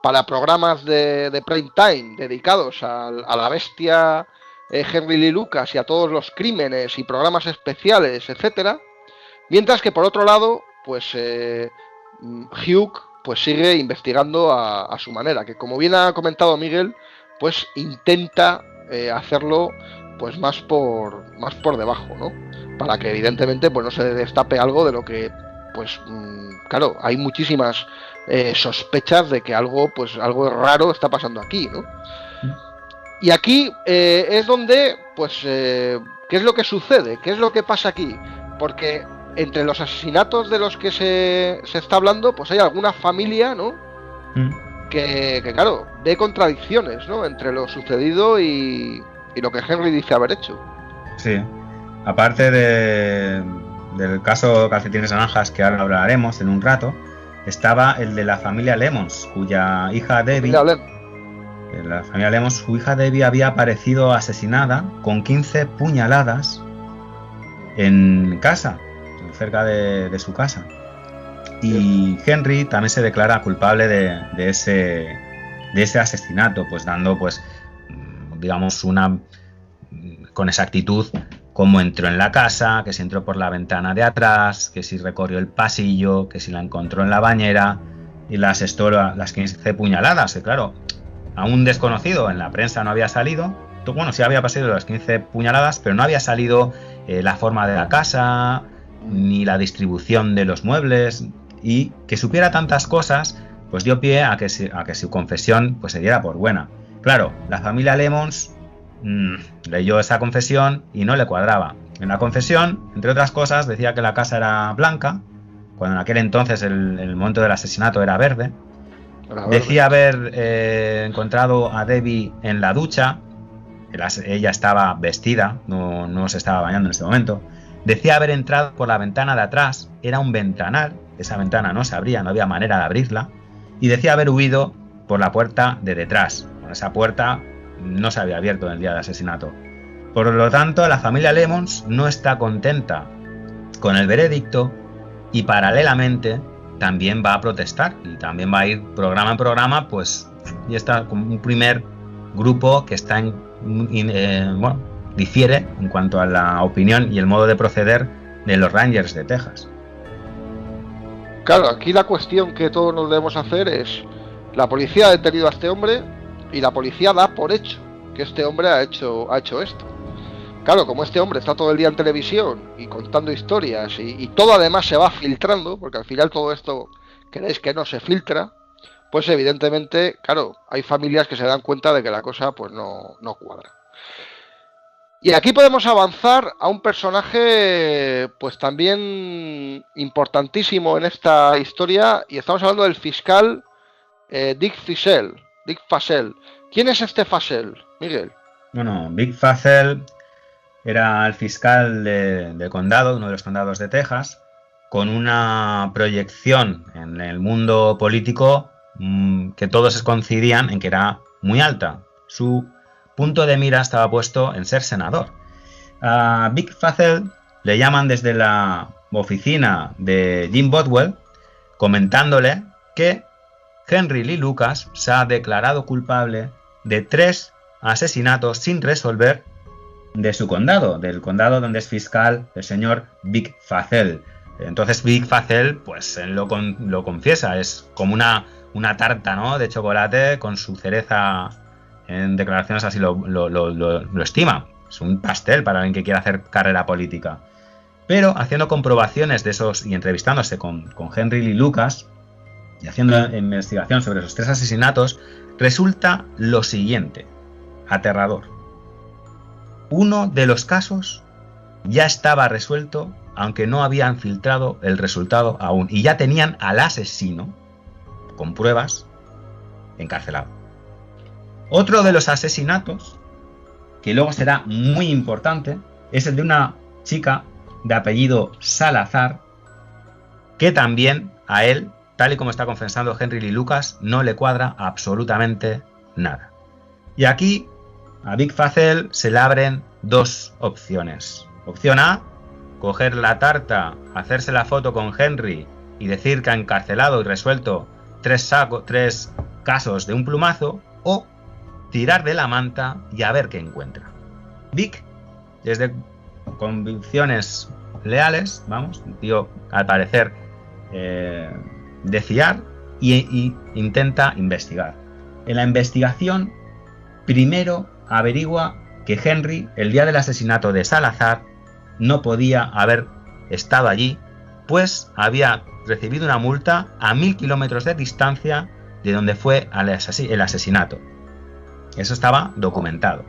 para programas de prime time dedicados a la bestia Henry Lee Lucas y a todos los crímenes y programas especiales, etcétera. Mientras que por otro lado, pues Hugh pues sigue investigando a su manera, que como bien ha comentado Miguel, pues intenta hacerlo pues más por debajo, ¿no? Para que evidentemente pues no se destape algo de lo que pues claro, hay muchísimas sospechas de que algo raro está pasando aquí, ¿no? Y aquí es donde pues ¿qué es lo que sucede? ¿Qué es lo que pasa aquí? Porque entre los asesinatos de los que se está hablando, pues hay alguna familia, ¿no? Que claro, ve contradicciones, ¿no? Entre lo sucedido y lo que Henry dice haber hecho. Sí. Aparte del caso Calcetines Naranjas, que ahora hablaremos en un rato, estaba el de la familia Lemons, cuya hija Debbie, la familia Lemons, su hija Debbie había aparecido asesinada con 15 puñaladas en casa, cerca de su casa. Y Henry también se declara culpable de ese asesinato, pues dando, pues, digamos, con exactitud cómo entró en la casa, que si entró por la ventana de atrás, que si recorrió el pasillo, que si la encontró en la bañera, y las 15 puñaladas, que claro, a un desconocido en la prensa no había salido. Bueno, sí había pasado las 15 puñaladas, pero no había salido la forma de la casa, ni la distribución de los muebles, y que supiera tantas cosas, pues dio pie a que su confesión pues se diera por buena. Claro, la familia Lemons leyó esa confesión y no le cuadraba. En la confesión, entre otras cosas, decía que la casa era blanca, cuando en aquel entonces el momento del asesinato era verde. Decía haber encontrado a Debbie en la ducha. Ella estaba vestida, no se estaba bañando en ese momento. Decía haber entrado por la ventana de atrás, era un ventanal, esa ventana no se abría, no había manera de abrirla. Y decía haber huido por la puerta de detrás. Con esa puerta no se había abierto en el día del asesinato. Por lo tanto, la familia Lemons no está contenta con el veredicto y paralelamente también va a protestar y también va a ir programa en programa, pues, y está como un primer grupo que está difiere en cuanto a la opinión y el modo de proceder de los Rangers de Texas. Claro, aquí la cuestión que todos nos debemos hacer es: la policía ha detenido a este hombre y la policía da por hecho que este hombre ha hecho esto. Claro, como este hombre está todo el día en televisión y contando historias y todo además se va filtrando, porque al final todo esto, queréis que no, se filtra, pues evidentemente, claro, hay familias que se dan cuenta de que la cosa pues no cuadra. Y aquí podemos avanzar a un personaje pues también importantísimo en esta historia, y estamos hablando del fiscal Dick Fasel. ¿Quién es este Fasel, Miguel? Bueno, Dick Fasel era el fiscal de condado, uno de los condados de Texas, con una proyección en el mundo político que todos coincidían en que era muy alta. Su punto de mira estaba puesto en ser senador. A Dick Fasel le llaman desde la oficina de Jim Bothwell comentándole que Henry Lee Lucas se ha declarado culpable de 3 asesinatos sin resolver de su condado, del condado donde es fiscal el señor Dick Fasel. Entonces Dick Fasel pues lo confiesa, es como una tarta, ¿no?, de chocolate con su cereza. En declaraciones así lo estima. Es un pastel para alguien que quiera hacer carrera política. Pero haciendo comprobaciones de esos y entrevistándose con Henry Lee Lucas y haciendo investigación sobre esos 3 asesinatos, resulta lo siguiente, aterrador. Uno de los casos ya estaba resuelto, aunque no habían filtrado el resultado aún, y ya tenían al asesino, con pruebas, encarcelado. Otro de los asesinatos, que luego será muy importante, es el de una chica de apellido Salazar, que también a él, tal y como está confesando Henry Lee Lucas, no le cuadra absolutamente nada. Y aquí a Dick Fasel se le abren 2 opciones. Opción A, coger la tarta, hacerse la foto con Henry y decir que ha encarcelado y resuelto 3 casos de un plumazo, o tirar de la manta y a ver qué encuentra. Dick, desde convicciones leales, vamos, un tío al parecer de fiar, y intenta investigar. En la investigación, primero averigua que Henry, el día del asesinato de Salazar, no podía haber estado allí, pues había recibido una multa a 1000 kilómetros de distancia de donde fue el asesinato. Eso estaba documentado.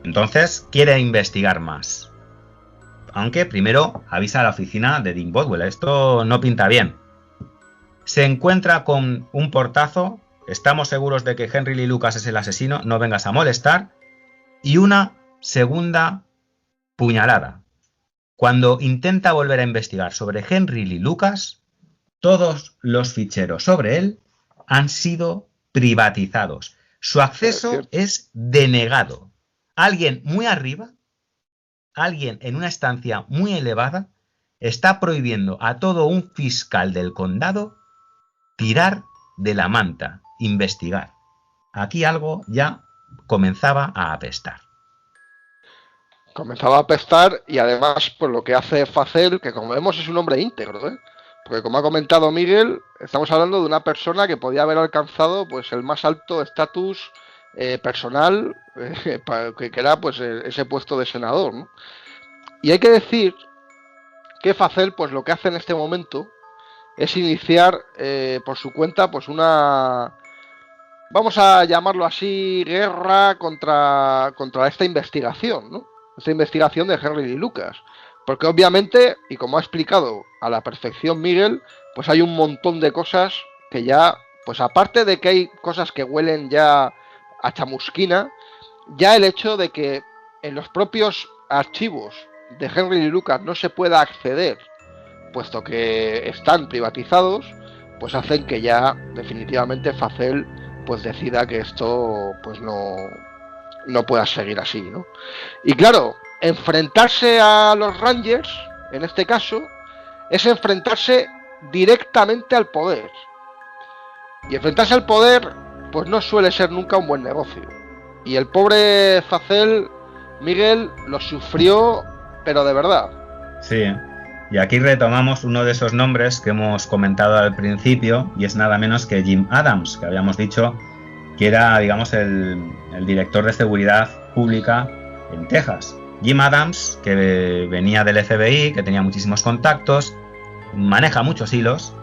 Entonces quiere investigar más. Aunque primero avisa a la oficina de Jim Bothwell. Esto no pinta bien. Se encuentra con un portazo. Estamos seguros de que Henry Lee Lucas es el asesino. No vengas a molestar. Y una segunda puñalada. Cuando intenta volver a investigar sobre Henry Lee Lucas, todos los ficheros sobre él han sido privatizados. Su acceso es denegado. Alguien muy arriba, alguien en una estancia muy elevada, está prohibiendo a todo un fiscal del condado tirar de la manta, investigar. Aquí algo ya comenzaba a apestar. Comenzaba a apestar, y además pues lo que hace Fasel, que como vemos es un hombre íntegro, ¿eh? Porque como ha comentado Miguel, estamos hablando de una persona que podía haber alcanzado pues el más alto estatus personal, que era pues ese puesto de senador, ¿no? Y hay que decir que Fasel pues lo que hace en este momento es iniciar por su cuenta pues una, vamos a llamarlo así, guerra contra esta investigación, ¿no? Esta investigación de Henry Lee Lucas. Porque obviamente, y como ha explicado a la perfección Miguel, pues hay un montón de cosas que ya, pues aparte de que hay cosas que huelen ya a chamusquina, ya el hecho de que en los propios archivos de Henry Lee Lucas no se pueda acceder, puesto que están privatizados, pues hacen que ya definitivamente Fasel pues decida que esto pues no pueda seguir así, ¿no? Y claro, enfrentarse a los Rangers, en este caso, es enfrentarse directamente al poder. Y enfrentarse al poder, pues no suele ser nunca un buen negocio. Y el pobre Fasel, Miguel, lo sufrió, pero de verdad. Sí, y aquí retomamos uno de esos nombres que hemos comentado al principio, y es nada menos que Jim Adams, que habíamos dicho que era, digamos, el director de seguridad pública en Texas. Jim Adams, que venía del FBI, que tenía muchísimos contactos, maneja muchos hilos,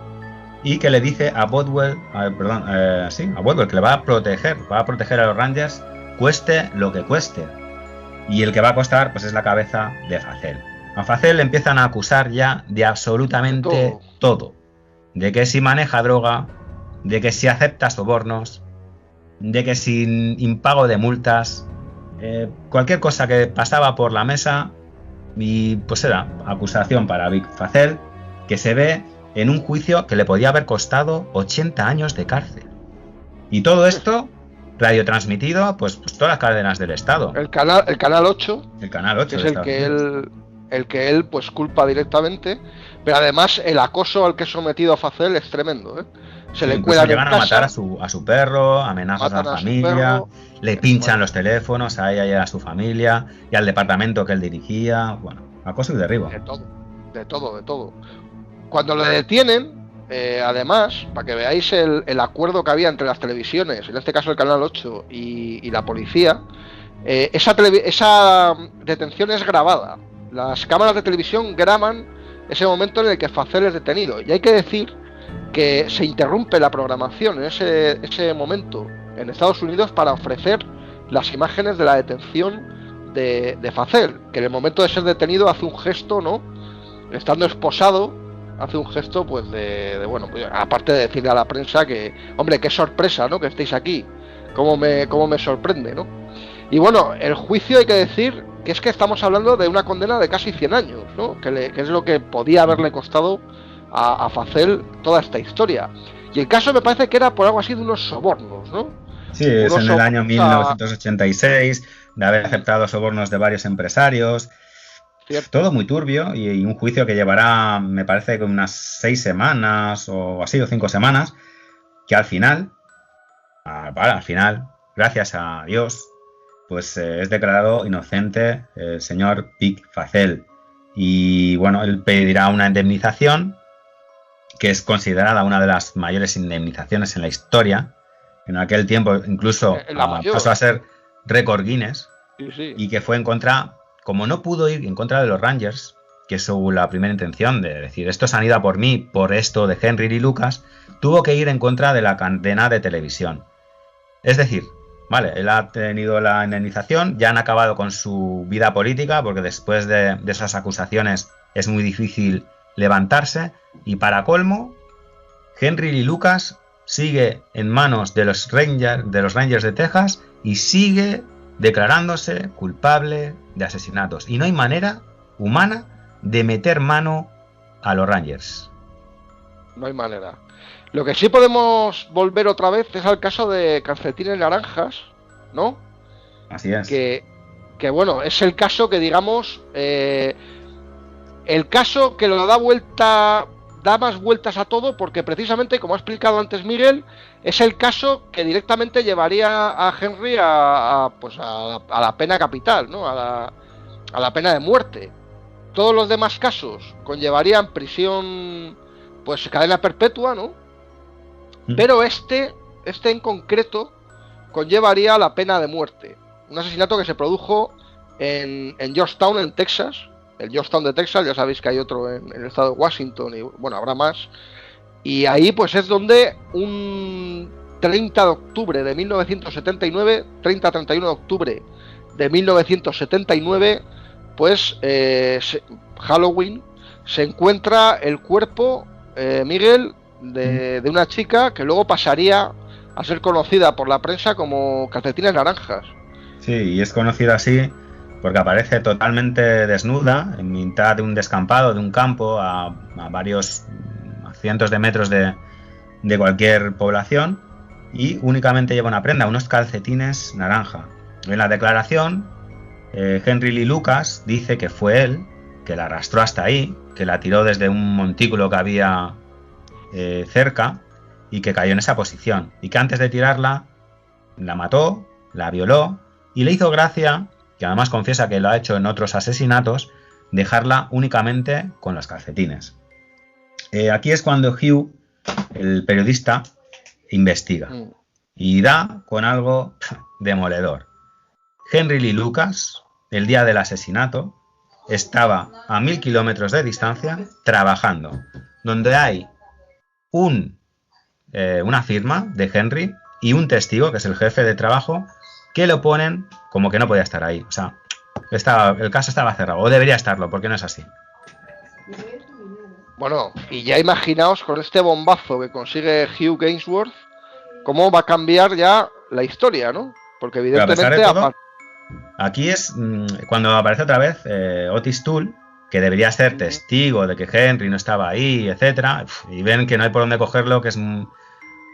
y que le dice a Bodwell, a Bodwell que le va a proteger a los Rangers, cueste lo que cueste. Y el que va a costar, pues es la cabeza de Facel. A Facel le empiezan a acusar ya de absolutamente todo. De que si maneja droga, de que si acepta sobornos, de que sin impago de multas, cualquier cosa que pasaba por la mesa, y pues era acusación para Vic Facel, que se ve en un juicio que le podía haber costado 80 años de cárcel. Y todo esto radiotransmitido, pues todas las cadenas del Estado. El canal 8. El canal 8 que es el que él pues culpa directamente, pero además el acoso al que es sometido a Facel es tremendo, ¿eh? Se le cuelan llegan a matar a su perro, amenazas a la familia, le pinchan los teléfonos a ella y a su familia y al departamento que él dirigía. Bueno, acoso y derribo. De todo. Cuando le detienen, además, para que veáis el acuerdo que había entre las televisiones, en este caso el Canal 8 y la policía, esa detención es grabada. Las cámaras de televisión graban ese momento en el que Facel es detenido. Y hay que decir que se interrumpe la programación en ese momento en Estados Unidos para ofrecer las imágenes de la detención de Facel, que en el momento de ser detenido hace un gesto, ¿no? Estando esposado, hace un gesto, pues bueno, pues, aparte de decirle a la prensa que, hombre, qué sorpresa, ¿no? Que estéis aquí, cómo me sorprende, ¿no? Y bueno, el juicio hay que decir que es que estamos hablando de una condena de casi 100 años, ¿no? Que es lo que podía haberle costado a Facel toda esta historia. Y el caso me parece que era por algo así de unos sobornos, ¿no? Sí, es en el año 1986, de haber aceptado sobornos de varios empresarios. Cierto. Todo muy turbio y un juicio que llevará, me parece, que unas 6 semanas o así, o 5 semanas, que al final, gracias a Dios, pues es declarado inocente el señor Vic Facel. Y bueno, él pedirá una indemnización que es considerada una de las mayores indemnizaciones en la historia. En aquel tiempo incluso pasó a ser récord Guinness. Sí. Y que fue en contra, como no pudo ir en contra de los Rangers, que es la primera intención de decir, estos han ido a por mí, por esto de Henry Lee Lucas, tuvo que ir en contra de la cadena de televisión. Es decir, vale, él ha tenido la indemnización, ya han acabado con su vida política, porque después de esas acusaciones es muy difícil levantarse, y para colmo, Henry Lee Lucas sigue en manos de los Rangers de Texas y sigue declarándose culpable de asesinatos. Y no hay manera humana de meter mano a los Rangers. No hay manera. Lo que sí podemos volver otra vez es al caso de Calcetines Naranjas, ¿no? Así es. Que bueno, es el caso que digamos, el caso que lo da más vueltas a todo, porque precisamente, como ha explicado antes Miguel, es el caso que directamente llevaría a Henry a la pena capital, ¿no? A la pena de muerte. Todos los demás casos conllevarían prisión, pues cadena perpetua, ¿no? Pero este en concreto conllevaría la pena de muerte. Un asesinato que se produjo en Georgetown, en Texas. El Georgetown de Texas, ya sabéis que hay otro en el estado de Washington, y bueno, habrá más. Y ahí pues es donde un 30 de octubre de 1979, 30-31 de octubre de 1979, pues Halloween, se encuentra el cuerpo, Miguel, de una chica que luego pasaría a ser conocida por la prensa como Calcetines Naranjas. Sí, y es conocida así porque aparece totalmente desnuda en mitad de un descampado, de un campo, a varios cientos de metros de cualquier población, y únicamente lleva una prenda, unos calcetines naranja. En la declaración, Henry Lee Lucas dice que fue él, que la arrastró hasta ahí, que la tiró desde un montículo que había cerca y que cayó en esa posición, y que antes de tirarla la mató, la violó y le hizo gracia, que además confiesa que lo ha hecho en otros asesinatos, dejarla únicamente con los calcetines. Aquí es cuando Hugh, el periodista, investiga y da con algo demoledor. Henry Lee Lucas, el día del asesinato, estaba a 1000 kilómetros de distancia trabajando, donde hay un una firma de Henry y un testigo, que es el jefe de trabajo, que lo ponen como que no podía estar ahí. O sea, el caso estaba cerrado, o debería estarlo, porque no es así. Bueno, y ya imaginaos con este bombazo que consigue Hugh Gainsworth, cómo va a cambiar ya la historia, ¿no? Porque evidentemente... Pero a pesar de todo, aquí es cuando aparece otra vez Otis Toole, que debería ser testigo de que Henry no estaba ahí, etcétera, y ven que no hay por dónde cogerlo, que es,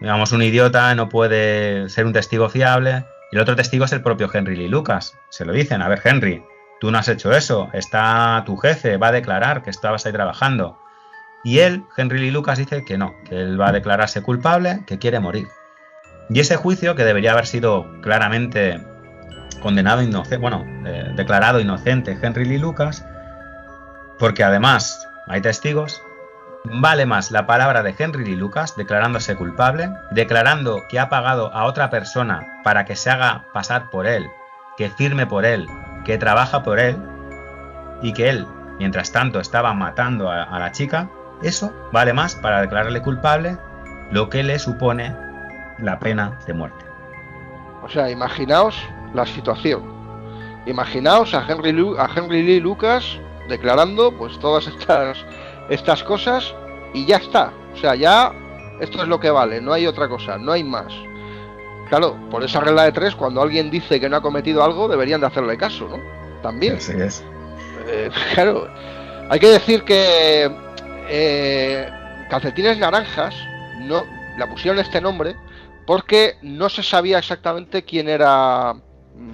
digamos, un idiota, no puede ser un testigo fiable. Y el otro testigo es el propio Henry Lee Lucas. Se lo dicen: a ver, Henry, tú no has hecho eso, está tu jefe, va a declarar que estabas ahí trabajando. Y él, Henry Lee Lucas, dice que no, que él va a declararse culpable, que quiere morir. Y ese juicio, que debería haber sido claramente condenado declarado inocente Henry Lee Lucas, porque además hay testigos, vale más la palabra de Henry Lee Lucas declarándose culpable, declarando que ha pagado a otra persona para que se haga pasar por él, que firme por él, que trabaja por él, y que él, mientras tanto, estaba matando a la chica. Eso vale más para declararle culpable, lo que le supone la pena de muerte. O sea, imaginaos la situación. Imaginaos a Henry Lee Lucas declarando pues todas estas cosas y ya está. O sea, ya esto es lo que vale, no hay otra cosa, no hay más. Claro, por esa regla de 3, cuando alguien dice que no ha cometido algo, deberían de hacerle caso, ¿no? También. Así es. Claro, hay que decir que Calcetines Naranjas no la pusieron este nombre porque no se sabía exactamente quién era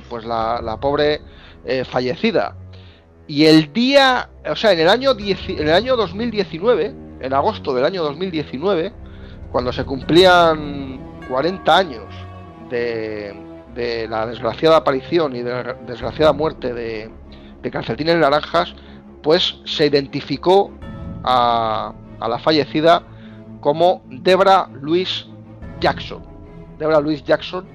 pues la pobre fallecida. Y el día, o sea, en el año 2019, en agosto del año 2019, cuando se cumplían 40 años de la desgraciada aparición y de la desgraciada muerte de Calcetines Naranjas, pues se identificó a la fallecida como Debra Louise Jackson. Debra Louise Jackson,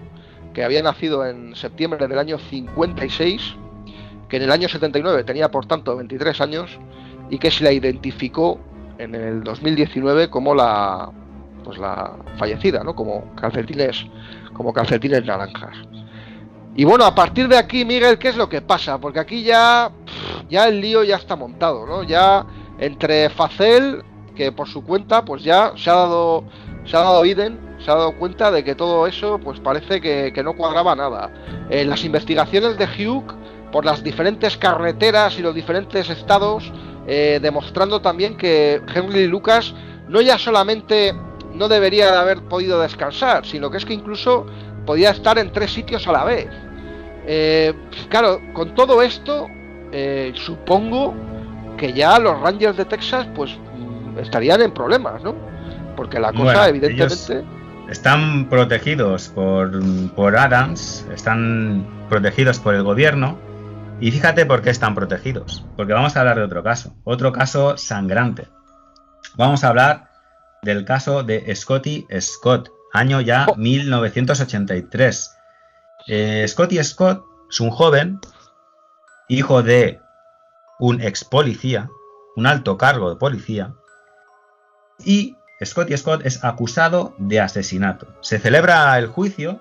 que había nacido en septiembre del año 56, que en el año 79 tenía por tanto 23 años y que se la identificó en el 2019 como la fallecida, ¿no? Como calcetines naranjas. Y bueno, a partir de aquí, Miguel, ¿qué es lo que pasa? Porque aquí ya el lío ya está montado, ¿no? Ya entre Facel, que por su cuenta pues ya se ha dado cuenta de que todo eso pues parece que no cuadraba nada. Las investigaciones de Hugh por las diferentes carreteras y los diferentes estados, demostrando también que Henry Lucas no ya solamente no debería de haber podido descansar, sino que es que incluso podía estar en 3 sitios a la vez. Claro, con todo esto, supongo que ya los Rangers de Texas pues estarían en problemas, ¿no? Porque la cosa, evidentemente... Están protegidos por Adams, están protegidos por el gobierno. Y fíjate por qué están protegidos. Porque vamos a hablar de otro caso sangrante. Vamos a hablar del caso de Scotty Scott, año ya 1983. Scotty Scott es un joven, hijo de un ex policía, un alto cargo de policía, y Scotty Scott es acusado de asesinato. Se celebra el juicio,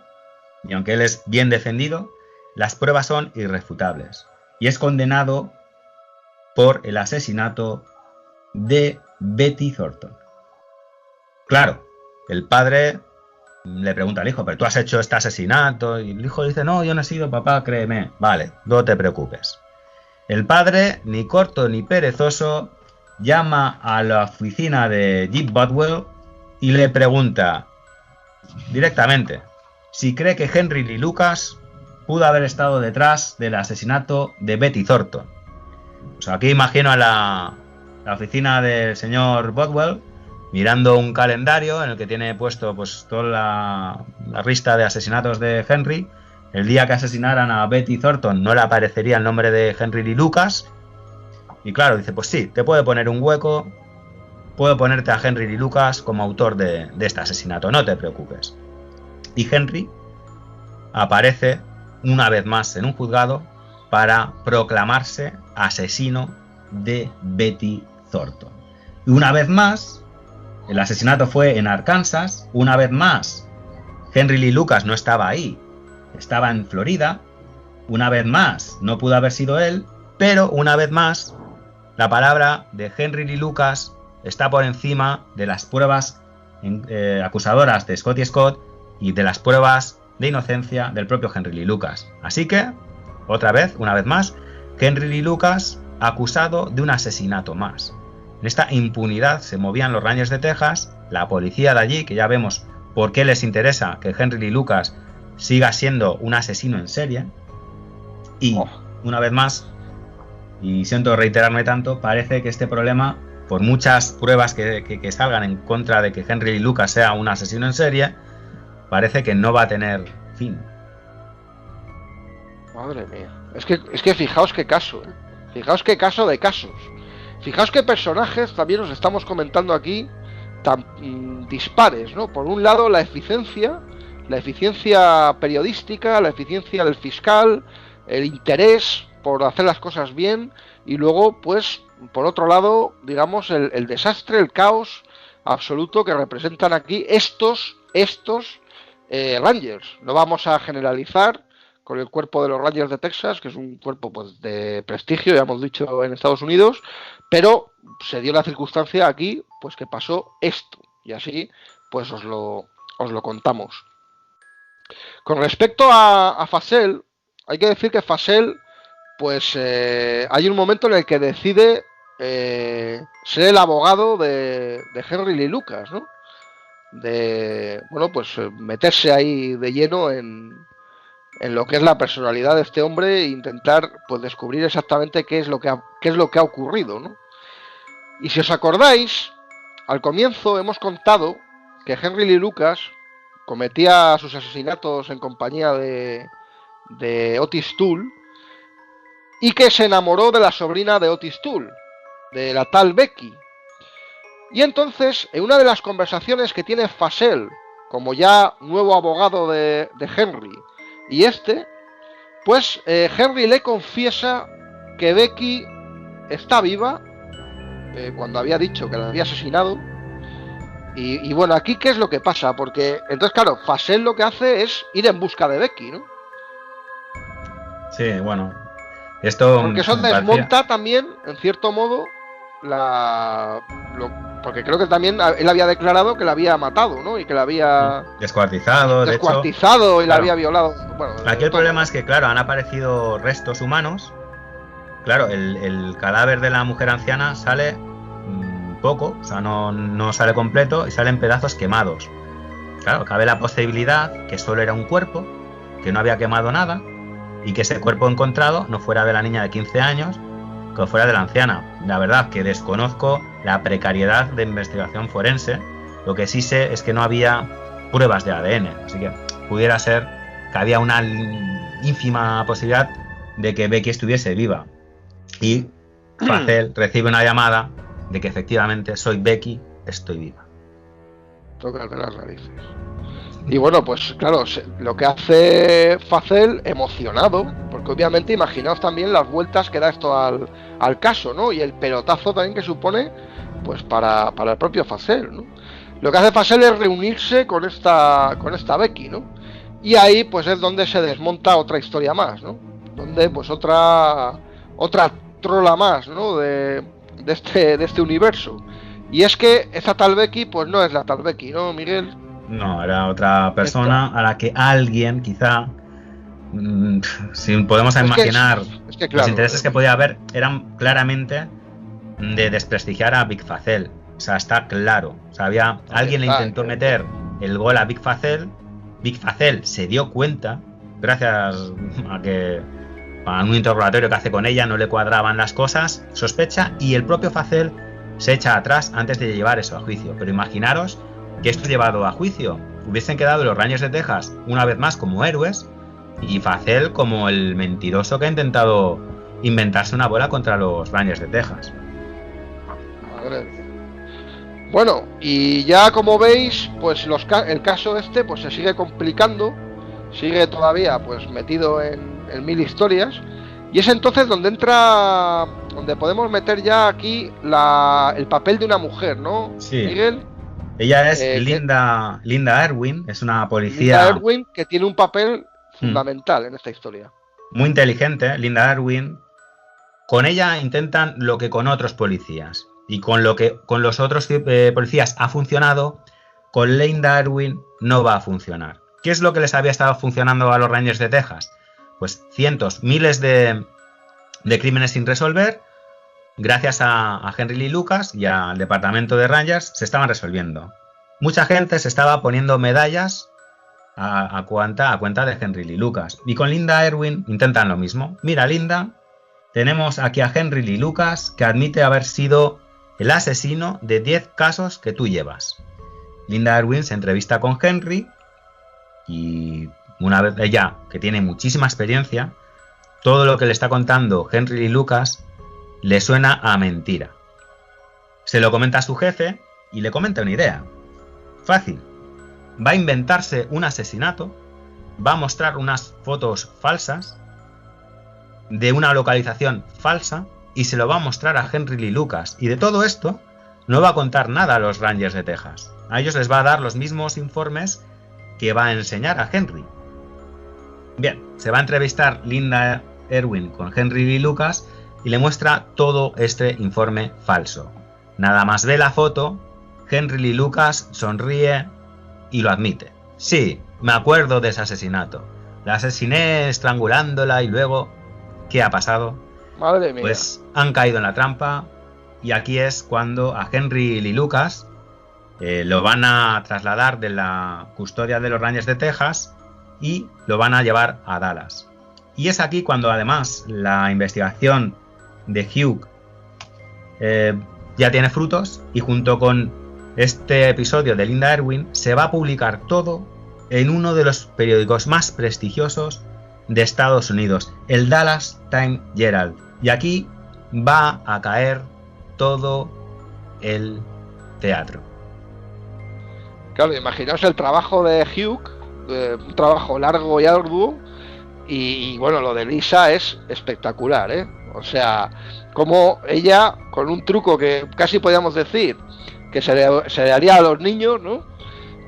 y aunque él es bien defendido, las pruebas son irrefutables, y es condenado por el asesinato de Betty Thornton. Claro, el padre le pregunta al hijo: ¿pero tú has hecho este asesinato? Y el hijo dice: no, yo no he sido, papá, créeme. Vale, no te preocupes. El padre, ni corto ni perezoso, llama a la oficina de Jeep Bodwell y le pregunta directamente si cree que Henry Lee Lucas pudo haber estado detrás del asesinato de Betty Thornton. Pues aquí imagino a la oficina del señor Bodwell mirando un calendario en el que tiene puesto pues toda la lista de asesinatos de Henry. El día que asesinaran a Betty Thornton no le aparecería el nombre de Henry Lee Lucas. Y claro, dice: pues sí, te puede poner un hueco, puedo ponerte a Henry Lee Lucas como autor de este asesinato, no te preocupes. Y Henry aparece una vez más en un juzgado para proclamarse asesino de Betty Thornton. Y una vez más el asesinato fue en Arkansas. Una vez más, Henry Lee Lucas no estaba ahí, estaba en Florida. Una vez más, no pudo haber sido él, pero una vez más, la palabra de Henry Lee Lucas está por encima de las pruebas acusadoras de Scotty Scott y de las pruebas de inocencia del propio Henry Lee Lucas. Así que, otra vez, una vez más, Henry Lee Lucas acusado de un asesinato más. En esta impunidad se movían los Rangers de Texas, la policía de allí, que ya vemos por qué les interesa que Henry Lee Lucas siga siendo un asesino en serie. Y, una vez más, y siento reiterarme tanto, parece que este problema, por muchas pruebas que salgan en contra de que Henry Lee Lucas sea un asesino en serie, parece que no va a tener fin. Madre mía. Es que fijaos qué caso, ¿eh? Fijaos qué caso de casos. Fijaos qué personajes también os estamos comentando aquí tan dispares, ¿no? Por un lado la eficiencia periodística, la eficiencia del fiscal, el interés por hacer las cosas bien, y luego, pues, por otro lado, digamos, el desastre, el caos absoluto que representan aquí estos Rangers. No vamos a generalizar con el cuerpo de los Rangers de Texas, que es un cuerpo, pues, de prestigio, ya hemos dicho, en Estados Unidos, pero se dio la circunstancia aquí, pues, que pasó esto, y así, pues, os lo contamos. Con respecto a Facel, hay que decir que Facel, pues, hay un momento en el que decide ser el abogado de Henry Lee Lucas, ¿no? De, bueno, pues meterse ahí de lleno en lo que es la personalidad de este hombre e intentar, pues, descubrir exactamente qué es lo que ha ocurrido, ¿no? Y si os acordáis, al comienzo hemos contado que Henry Lee Lucas cometía sus asesinatos en compañía de Otis Toole, y que se enamoró de la sobrina de Otis Toole, de la tal Becky. Y entonces, en una de las conversaciones que tiene Facel, como ya nuevo abogado de Henry, y pues Henry le confiesa que Becky está viva, cuando había dicho que la había asesinado. Y bueno, aquí ¿qué es lo que pasa? Porque entonces, claro, Facel lo que hace es ir en busca de Becky, ¿no? Sí, bueno, esto... Porque eso desmonta también, en cierto modo, porque creo que también él había declarado que la había matado, ¿no? Y que la había... Descuartizado, de hecho, y claro, la había violado. Bueno, aquí el problema es que, claro, han aparecido restos humanos. Claro, el cadáver de la mujer anciana sale poco, o sea, no sale completo y salen pedazos quemados. Claro, cabe la posibilidad que solo era un cuerpo, que no había quemado nada, y que ese cuerpo encontrado no fuera de la niña de 15 años, que fuera de la anciana. La verdad que desconozco la precariedad de investigación forense. Lo que sí sé es que no había pruebas de ADN, así que pudiera ser que había una ínfima posibilidad de que Becky estuviese viva. Y Facel recibe una llamada de que efectivamente soy Becky, estoy viva. Tócate las narices. Y bueno, pues claro, lo que hace Facel, emocionado, porque obviamente imaginaos también las vueltas que da esto al caso, ¿no? Y el pelotazo también que supone, pues, para el propio Facel, ¿no? Lo que hace Facel es reunirse con esta Becky, ¿no? Y ahí, pues, es donde se desmonta otra historia más, ¿no? Donde, pues, otra trola más, ¿no? De este universo. Y es que esa tal Becky, pues, no es la tal Becky, ¿no, Miguel? No, era otra persona a la que alguien, quizá, si podemos imaginar, claro, los intereses que podía haber eran claramente de desprestigiar a Big Facel. O sea, está claro. O sea, alguien le intentó meter el gol a Big Facel. Big Facel se dio cuenta, gracias a un interrogatorio que hace con ella, no le cuadraban las cosas, sospecha, y el propio Facel se echa atrás antes de llevar eso a juicio. Pero imaginaros que esto llevado a juicio, hubiesen quedado los Rangers de Texas una vez más como héroes y Facel como el mentiroso que ha intentado inventarse una bola contra los Rangers de Texas. Madre. Bueno, y ya como veis, pues el caso pues se sigue complicando, sigue todavía, pues, metido en mil historias, y es entonces donde podemos meter ya aquí el papel de una mujer, ¿no, sí, Miguel? Ella es Linda Erwin, es una policía... Linda Erwin, que tiene un papel fundamental en esta historia. Muy inteligente, Linda Erwin. Con ella intentan lo que con otros policías. Y con lo que con los otros policías ha funcionado, con Linda Erwin no va a funcionar. ¿Qué es lo que les había estado funcionando a los Rangers de Texas? Pues cientos, miles de crímenes sin resolver. Gracias a Henry Lee Lucas y al departamento de Rangers se estaban resolviendo. Mucha gente se estaba poniendo medallas a cuenta de Henry Lee Lucas. Y con Linda Erwin intentan lo mismo. Mira, Linda, tenemos aquí a Henry Lee Lucas, que admite haber sido el asesino de 10 casos que tú llevas. Linda Erwin se entrevista con Henry y una vez ella, que tiene muchísima experiencia, todo lo que le está contando Henry Lee Lucas le suena a mentira. Se lo comenta a su jefe y le comenta una idea. Fácil. Va a inventarse un asesinato, va a mostrar unas fotos falsas de una localización falsa y se lo va a mostrar a Henry Lee Lucas. Y de todo esto no va a contar nada a los Rangers de Texas. A ellos les va a dar los mismos informes que va a enseñar a Henry. Bien, se va a entrevistar Linda Erwin con Henry Lee Lucas y le muestra todo este informe falso. Nada más ve la foto, Henry Lee Lucas sonríe y lo admite. Sí, me acuerdo de ese asesinato. La asesiné estrangulándola y luego... ¿Qué ha pasado? Madre mía. Pues han caído en la trampa y aquí es cuando a Henry Lee Lucas lo van a trasladar de la custodia de los Rangers de Texas y lo van a llevar a Dallas. Y es aquí cuando además la investigación de Hugh ya tiene frutos y junto con este episodio de Linda Erwin se va a publicar todo en uno de los periódicos más prestigiosos de Estados Unidos, el Dallas Times-Herald. Y aquí va a caer todo el teatro. Claro, imaginaos el trabajo de Hugh, un trabajo largo y arduo, y bueno, lo de Lisa es espectacular, ¿eh? O sea, como ella, con un truco que casi podríamos decir que se le haría a los niños, ¿no?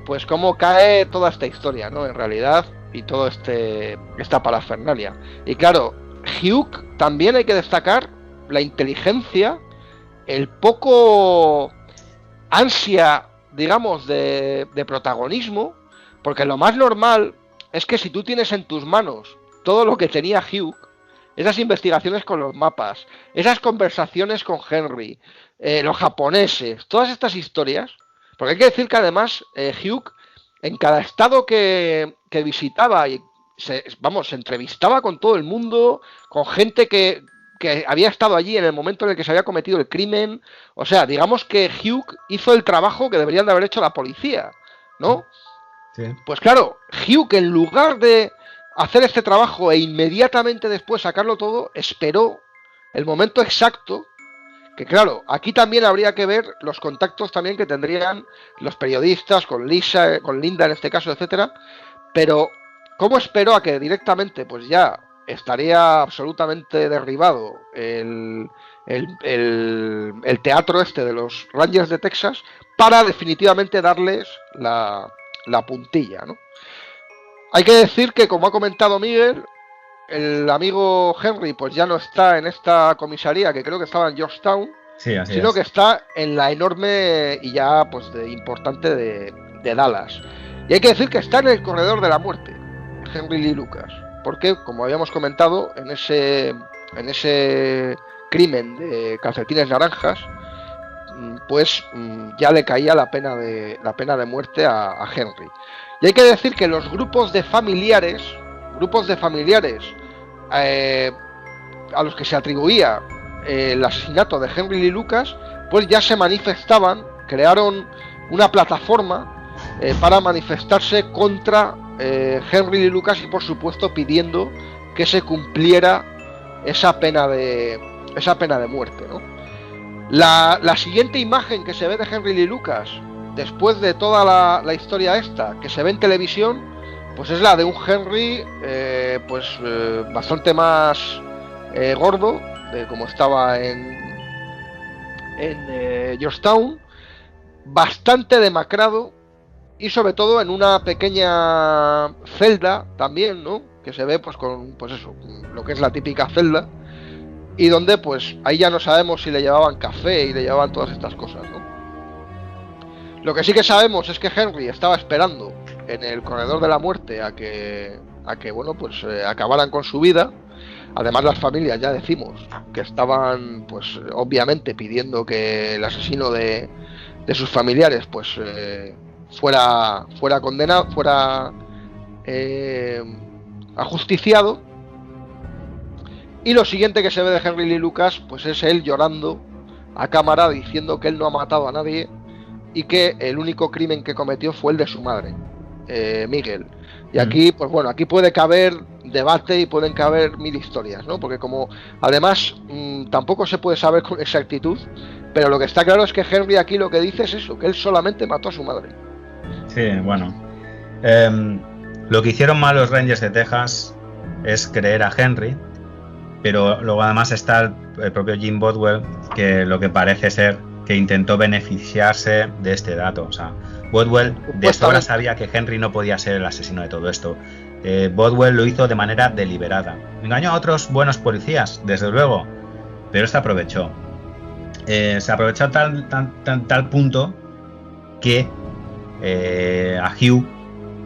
Pues cómo cae toda esta historia, ¿no? En realidad, y todo esta parafernalia. Y claro, Hugh también hay que destacar la inteligencia, el poco ansia, digamos, de protagonismo, porque lo más normal es que si tú tienes en tus manos todo lo que tenía Hugh, esas investigaciones con los mapas, esas conversaciones con Henry, los japoneses, todas estas historias, porque hay que decir que además Hugh, en cada estado que visitaba, y se entrevistaba con todo el mundo, con gente que había estado allí en el momento en el que se había cometido el crimen. O sea, digamos que Hugh hizo el trabajo que deberían de haber hecho la policía, ¿no? Sí. Pues claro, Hugh, en lugar de hacer este trabajo e inmediatamente después sacarlo todo, esperó el momento exacto. Que claro, aquí también habría que ver los contactos también que tendrían los periodistas con Lisa, con Linda en este caso, etcétera. Pero ¿cómo esperó a que directamente pues ya estaría absolutamente derribado el teatro este de los Rangers de Texas para definitivamente darles la puntilla, ¿no? Hay que decir que, como ha comentado Miguel, el amigo Henry pues ya no está en esta comisaría, que creo que estaba en Georgetown, Sí, así sino es. que está en la enorme y ya pues importante de Dallas. Y hay que decir que está en el corredor de la muerte, Henry Lee Lucas, porque, como habíamos comentado, en ese crimen de calcetines naranjas, pues ya le caía la pena de muerte a Henry. Y hay que decir que los grupos de familiares a los que se atribuía el asesinato de Henry Lee Lucas, pues ya se manifestaban, crearon una plataforma para manifestarse contra Henry Lee Lucas y, por supuesto, pidiendo que se cumpliera esa pena de muerte, ¿no? La siguiente imagen que se ve de Henry Lee Lucas después de toda la historia esta que se ve en televisión, pues es la de un Henry bastante más gordo de como estaba en Georgetown, bastante demacrado y sobre todo en una pequeña celda también, ¿no? Que se ve pues con pues eso, lo que es la típica celda, y donde pues ahí ya no sabemos si le llevaban café y le llevaban todas estas cosas, ¿no? Lo que sí que sabemos es que Henry estaba esperando en el corredor de la muerte a que bueno, pues acabaran con su vida. Además, las familias, ya decimos, que estaban pues obviamente pidiendo que el asesino de sus familiares pues fuera condenado, fuera ajusticiado. Y lo siguiente que se ve de Henry Lee Lucas pues es él llorando a cámara diciendo que él no ha matado a nadie y que el único crimen que cometió fue el de su madre, Miguel. Y aquí, pues bueno, aquí puede caber debate y pueden caber mil historias, ¿no? Porque como además tampoco se puede saber con exactitud, pero lo que está claro es que Henry aquí lo que dice es eso, que él solamente mató a su madre. Sí, bueno. Lo que hicieron mal los Rangers de Texas es creer a Henry, pero luego además está el propio Jim Bothwell, que lo que parece ser que intentó beneficiarse de este dato. O sea, Bothwell de sobra sabía que Henry no podía ser el asesino de todo esto. Bothwell lo hizo de manera deliberada. Engañó a otros buenos policías, desde luego, pero se aprovechó. Se aprovechó tal punto que a Hugh,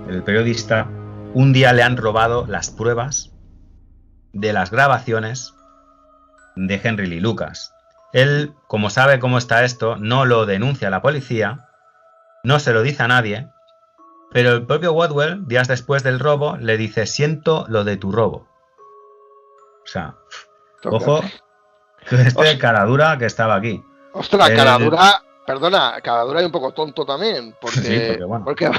el periodista, un día le han robado las pruebas de las grabaciones de Henry Lee Lucas. Él, como sabe cómo está esto, no lo denuncia a la policía, no se lo dice a nadie, pero el propio Bothwell, días después del robo, le dice: siento lo de tu robo. O sea, ojo, cara dura que estaba aquí. Ostras, cara dura, perdona, cara dura y un poco tonto también, porque, sí, porque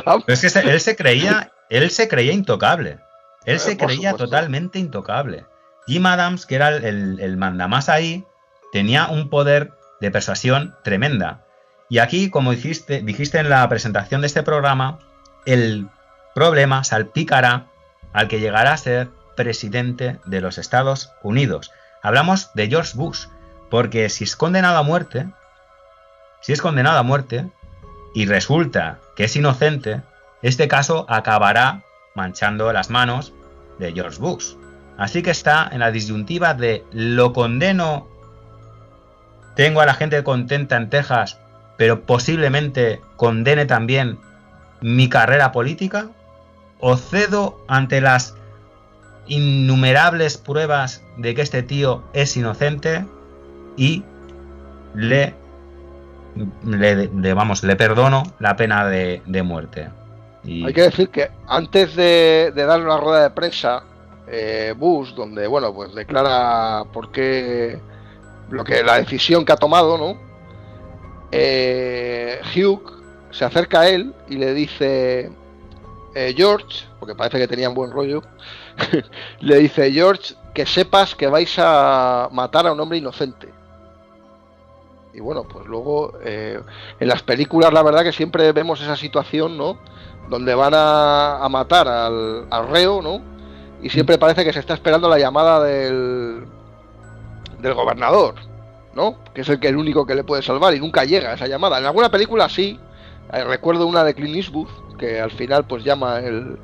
vamos. Pero es que él se creía intocable. Él se creía totalmente intocable. Jim Adams, que era el mandamás ahí, tenía un poder de persuasión tremenda. Y aquí, como dijiste en la presentación de este programa, el problema salpicará al que llegará a ser presidente de los Estados Unidos. Hablamos de George Bush, porque si es condenado a muerte y resulta que es inocente, este caso acabará manchando las manos de George Bush. Así que está en la disyuntiva de: lo condeno, tengo a la gente contenta en Texas, pero posiblemente condene también mi carrera política, o cedo ante las innumerables pruebas de que este tío es inocente y le perdono la pena de muerte. Y hay que decir que antes de dar una rueda de prensa, Bush, donde bueno, pues declara por qué la decisión que ha tomado, ¿no? Hugh se acerca a él y le dice: George, porque parece que tenían buen rollo, le dice: George, que sepas que vais a matar a un hombre inocente. Y bueno, pues luego en las películas la verdad que siempre vemos esa situación, ¿no? Donde van a matar al reo, ¿no? Y siempre parece que se está esperando la llamada del gobernador, ¿no? Que es el único que le puede salvar, y nunca llega esa llamada. En alguna película sí, recuerdo una de Clint Eastwood, que al final pues llama el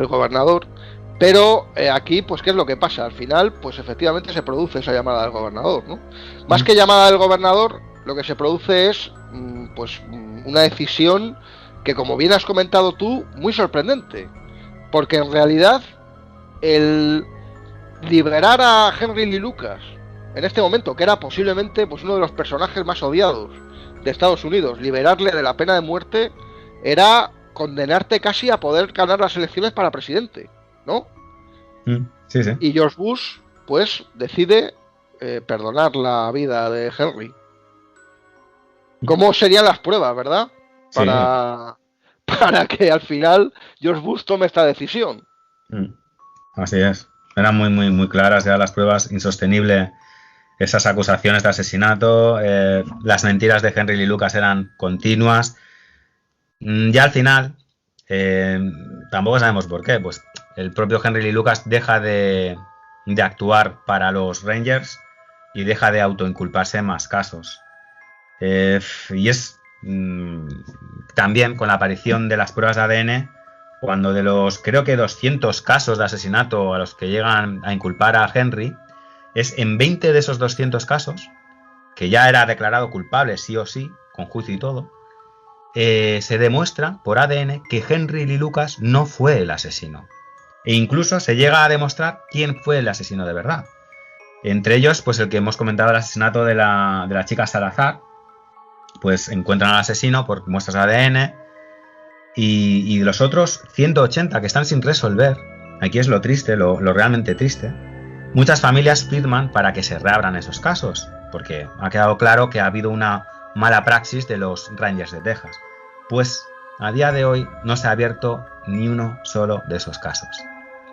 gobernador, pero aquí pues ¿qué es lo que pasa? Al final pues efectivamente se produce esa llamada del gobernador, ¿no? Más que llamada del gobernador, lo que se produce es pues una decisión que, como bien has comentado tú, muy sorprendente, porque en realidad el liberar a Henry Lee Lucas en este momento, que era posiblemente pues uno de los personajes más odiados de Estados Unidos, liberarle de la pena de muerte era condenarte casi a poder ganar las elecciones para presidente, ¿no? Sí, sí. Y George Bush pues decide perdonar la vida de Henry. ¿Cómo serían las pruebas, verdad? Para que al final George Bush tome esta decisión. Así es. Eran muy claras ya las pruebas, insostenible esas acusaciones de asesinato, las mentiras de Henry Lee Lucas eran continuas. Ya al final, tampoco sabemos por qué, pues el propio Henry Lee Lucas deja de actuar para los Rangers y deja de autoinculparse en más casos. Y es también con la aparición de las pruebas de ADN, cuando de los creo que 200 casos de asesinato a los que llegan a inculpar a Henry, es en 20 de esos 200 casos, que ya era declarado culpable sí o sí, con juicio y todo, se demuestra por ADN que Henry Lee Lucas no fue el asesino. E incluso se llega a demostrar quién fue el asesino de verdad. Entre ellos, pues el que hemos comentado, el asesinato de la chica Salazar, pues encuentran al asesino por muestras de ADN, y los otros 180 que están sin resolver, aquí es lo triste, lo realmente triste, muchas familias firman para que se reabran esos casos, porque ha quedado claro que ha habido una mala praxis de los Rangers de Texas. Pues a día de hoy no se ha abierto ni uno solo de esos casos.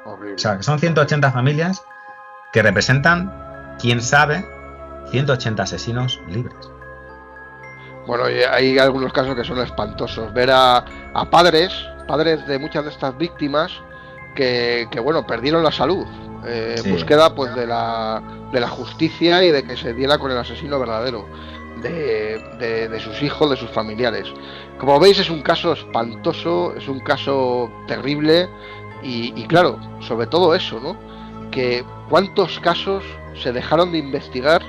Horrible. O sea, que son 180 familias que representan, quién sabe, 180 asesinos libres. Bueno, y hay algunos casos que son espantosos. Ver a padres de muchas de estas víctimas que bueno, perdieron la salud. Sí. Búsqueda pues de la justicia y de que se diera con el asesino verdadero de sus hijos, de sus familiares. Como veis, es un caso espantoso, es un caso terrible y claro, sobre todo eso, ¿no? Que cuántos casos se dejaron de investigar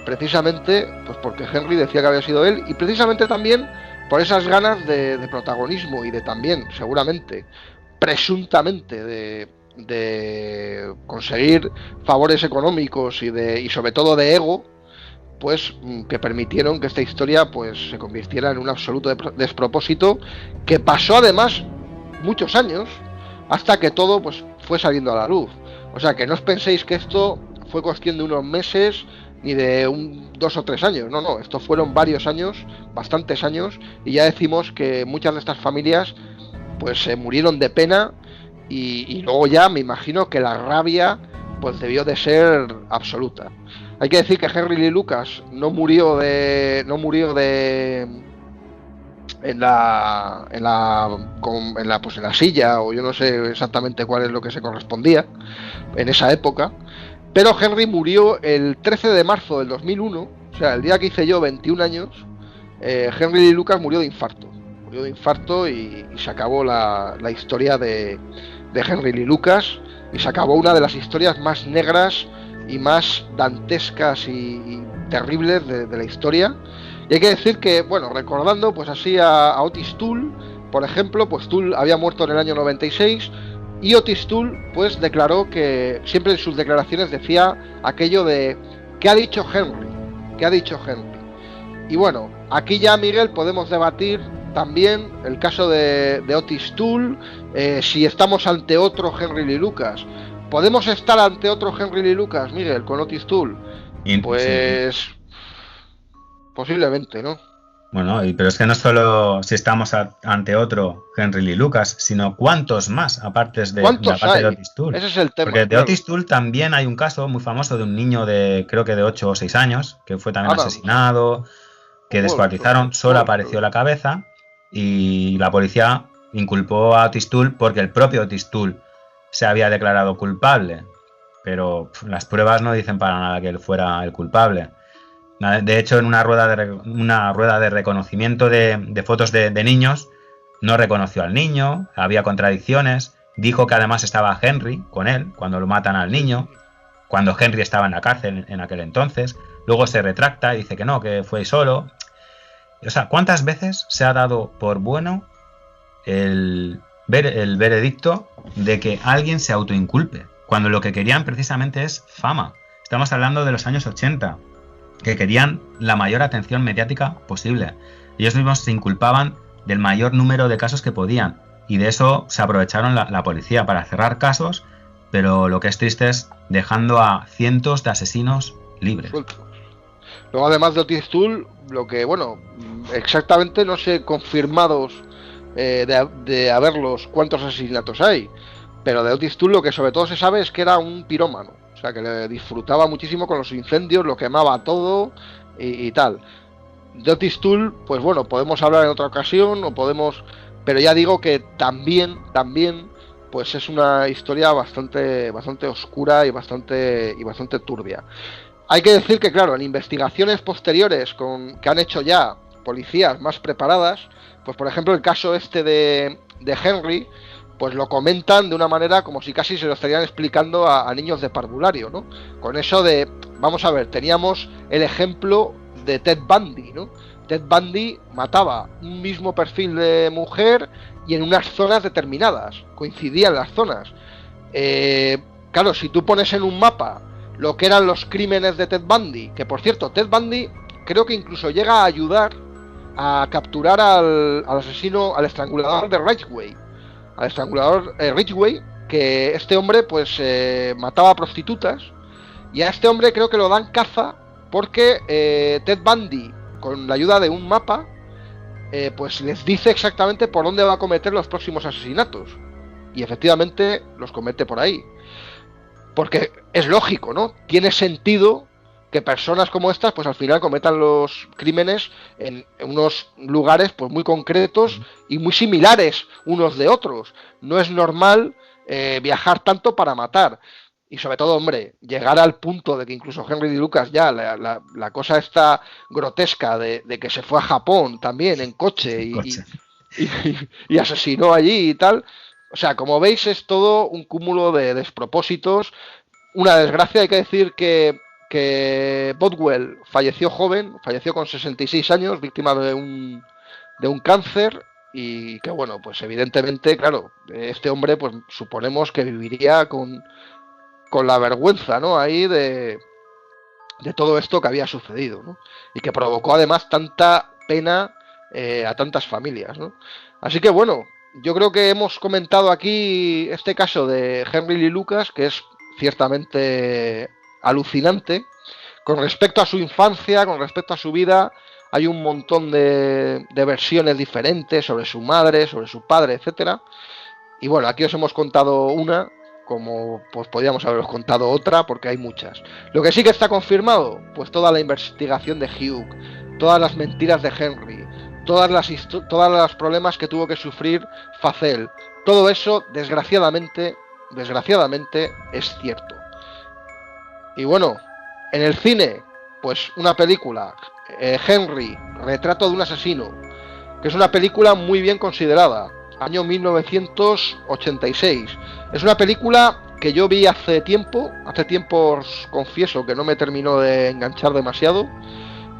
precisamente pues porque Henry decía que había sido él, y precisamente también por esas ganas de protagonismo y de también, seguramente, presuntamente, de conseguir favores económicos y sobre todo de ego, pues que permitieron que esta historia pues se convirtiera en un absoluto despropósito, que pasó además muchos años hasta que todo pues fue saliendo a la luz. O sea, que no os penséis que esto fue cuestión de unos meses ni de 2 o 3 años, no, esto fueron varios años, bastantes años, y ya decimos que muchas de estas familias pues se murieron de pena, y luego ya me imagino que la rabia pues debió de ser absoluta. Hay que decir que Henry Lee Lucas no murió en la silla, o yo no sé exactamente cuál es lo que se correspondía en esa época, pero Henry murió el 13 de marzo del 2001, o sea, el día que hice yo 21 años. Henry Lee Lucas murió de infarto y se acabó la historia de Henry Lee Lucas, y se acabó una de las historias más negras y más dantescas y terribles de la historia. Y hay que decir que, bueno, recordando pues así a Otis Toole, por ejemplo, pues Toole había muerto en el año 96, y Otis Toole pues declaró que siempre en sus declaraciones decía aquello de ¿qué ha dicho Henry? ¿Qué ha dicho Henry? Y bueno, aquí ya, Miguel, podemos debatir también el caso de Otis Toole, si estamos ante otro Henry Lee Lucas. ¿Podemos estar ante otro Henry Lee Lucas, Miguel, con Otis Toole? Pues posiblemente, ¿no? Bueno, pero es que no solo si estamos ante otro HenryLee Lucas, sino cuántos más, aparte de Otis Toole. Ese es el tema. Porque de Otis Toole también hay un caso muy famoso de un niño de, creo que de 8 o 6 años, que fue también asesinado, que descuartizaron, solo apareció la cabeza, y la policía inculpó a Otis Toole porque el propio Otis Toole se había declarado culpable, pero las pruebas no dicen para nada que él fuera el culpable. De hecho, en una rueda de reconocimiento de fotos de niños, no reconoció al niño, había contradicciones, dijo que además estaba Henry con él cuando lo matan al niño, cuando Henry estaba en la cárcel en aquel entonces. Luego se retracta y dice que no, que fue solo. O sea, ¿cuántas veces se ha dado por bueno el veredicto de que alguien se autoinculpe, cuando lo que querían precisamente es fama? Estamos hablando de los años 80, que querían la mayor atención mediática posible. Ellos mismos se inculpaban del mayor número de casos que podían, y de eso se aprovecharon la policía para cerrar casos, pero lo que es triste es dejando a cientos de asesinos libres. Luego, además de Otis Toole, lo que, bueno, exactamente no sé confirmados de haberlos cuántos asesinatos hay, pero de Otis Toole lo que sobre todo se sabe es que era un pirómano, o sea, que le disfrutaba muchísimo con los incendios, lo quemaba todo y tal. De Otis Toole, pues bueno, podemos hablar en otra ocasión, pero ya digo que también pues es una historia bastante oscura y bastante turbia. Hay que decir que, claro, en investigaciones posteriores que han hecho ya policías más preparadas, pues por ejemplo el caso este de Henry, pues lo comentan de una manera como si casi se lo estarían explicando a niños de parvulario, ¿no? Con eso de, vamos a ver, teníamos el ejemplo de Ted Bundy, ¿no? Ted Bundy mataba un mismo perfil de mujer y en unas zonas determinadas, coincidían las zonas. Claro, si tú pones en un mapa lo que eran los crímenes de Ted Bundy, que por cierto, Ted Bundy creo que incluso llega a ayudar a capturar al asesino, al estrangulador de Ridgway, que este hombre pues mataba prostitutas, y a este hombre creo que lo dan caza porque Ted Bundy, con la ayuda de un mapa, pues les dice exactamente por dónde va a cometer los próximos asesinatos, y efectivamente los comete por ahí, porque es lógico, ¿no? Tiene sentido que personas como estas pues al final cometan los crímenes en unos lugares pues muy concretos y muy similares unos de otros. No es normal viajar tanto para matar. Y sobre todo, hombre, llegar al punto de que incluso Henry D. Lucas ya, la cosa esta grotesca de que se fue a Japón también en coche y asesinó allí y tal. O sea, como veis, es todo un cúmulo de despropósitos. Una desgracia, hay que decir que Bothwell falleció joven, falleció con 66 años, víctima de un cáncer, y que bueno, pues evidentemente, claro, este hombre pues suponemos que viviría con la vergüenza, ¿no? Ahí de todo esto que había sucedido, ¿no? Y que provocó además tanta pena a tantas familias, ¿no? Así que bueno, yo creo que hemos comentado aquí este caso de Henry Lee Lucas, que es ciertamente alucinante. Con respecto a su infancia, con respecto a su vida, hay un montón de versiones diferentes sobre su madre, sobre su padre, etcétera. Y bueno, aquí os hemos contado una, como pues podríamos haberos contado otra, porque hay muchas. Lo que sí que está confirmado, pues toda la investigación de Hugh, todas las mentiras de Henry, todos los problemas que tuvo que sufrir Facel, todo eso, desgraciadamente, es cierto. Y bueno, en el cine, pues una película, Henry, retrato de un asesino, que es una película muy bien considerada, año 1986. Es una película que yo vi hace tiempo os confieso que no me terminó de enganchar demasiado,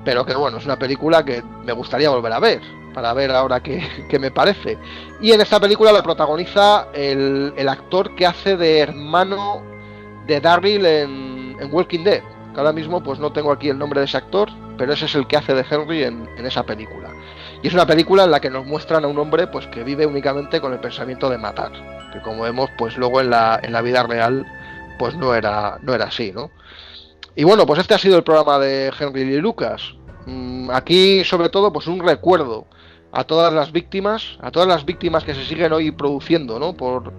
pero que bueno, es una película que me gustaría volver a ver, para ver ahora qué me parece. Y en esta película la protagoniza el actor que hace de hermano de Daryl en Walking Dead, que ahora mismo pues no tengo aquí el nombre de ese actor, pero ese es el que hace de Henry en esa película. Y es una película en la que nos muestran a un hombre pues que vive únicamente con el pensamiento de matar, que como vemos pues luego en la vida real pues no era así, ¿no? Y bueno, pues este ha sido el programa de Henry Lee Lucas. Aquí sobre todo pues un recuerdo a todas las víctimas que se siguen hoy produciendo, ¿no? Por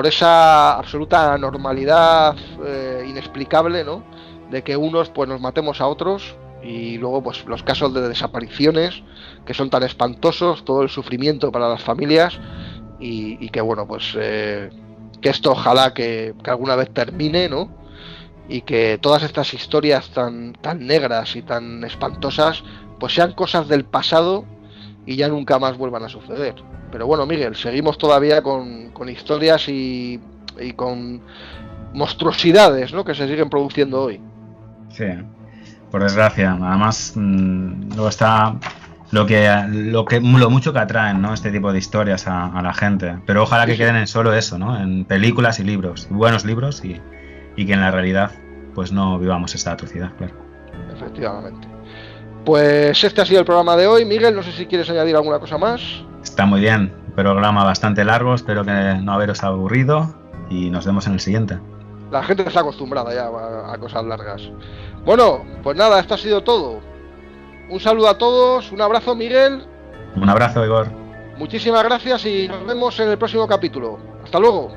esa absoluta anormalidad inexplicable, ¿no? De que unos pues nos matemos a otros, y luego pues los casos de desapariciones que son tan espantosos, todo el sufrimiento para las familias, y que bueno, pues que esto ojalá que alguna vez termine, ¿no? Y que todas estas historias tan negras y tan espantosas pues sean cosas del pasado y ya nunca más vuelvan a suceder. Pero bueno, Miguel, seguimos todavía con historias y con monstruosidades, ¿no? Que se siguen produciendo hoy. Sí, por desgracia. Además, luego está lo mucho que atraen, ¿no? Este tipo de historias a la gente. Pero ojalá que queden en solo eso, ¿no? En películas y libros, buenos libros, y que en la realidad pues no vivamos esta atrocidad, claro. Efectivamente. Pues este ha sido el programa de hoy. Miguel, no sé si quieres añadir alguna cosa más. Está muy bien, programa bastante largo, espero que no haberos aburrido, y nos vemos en el siguiente. La gente está acostumbrada ya a cosas largas. Bueno, pues nada, esto ha sido todo. Un saludo a todos, un abrazo, Miguel. Un abrazo, Igor. Muchísimas gracias y nos vemos en el próximo capítulo. Hasta luego.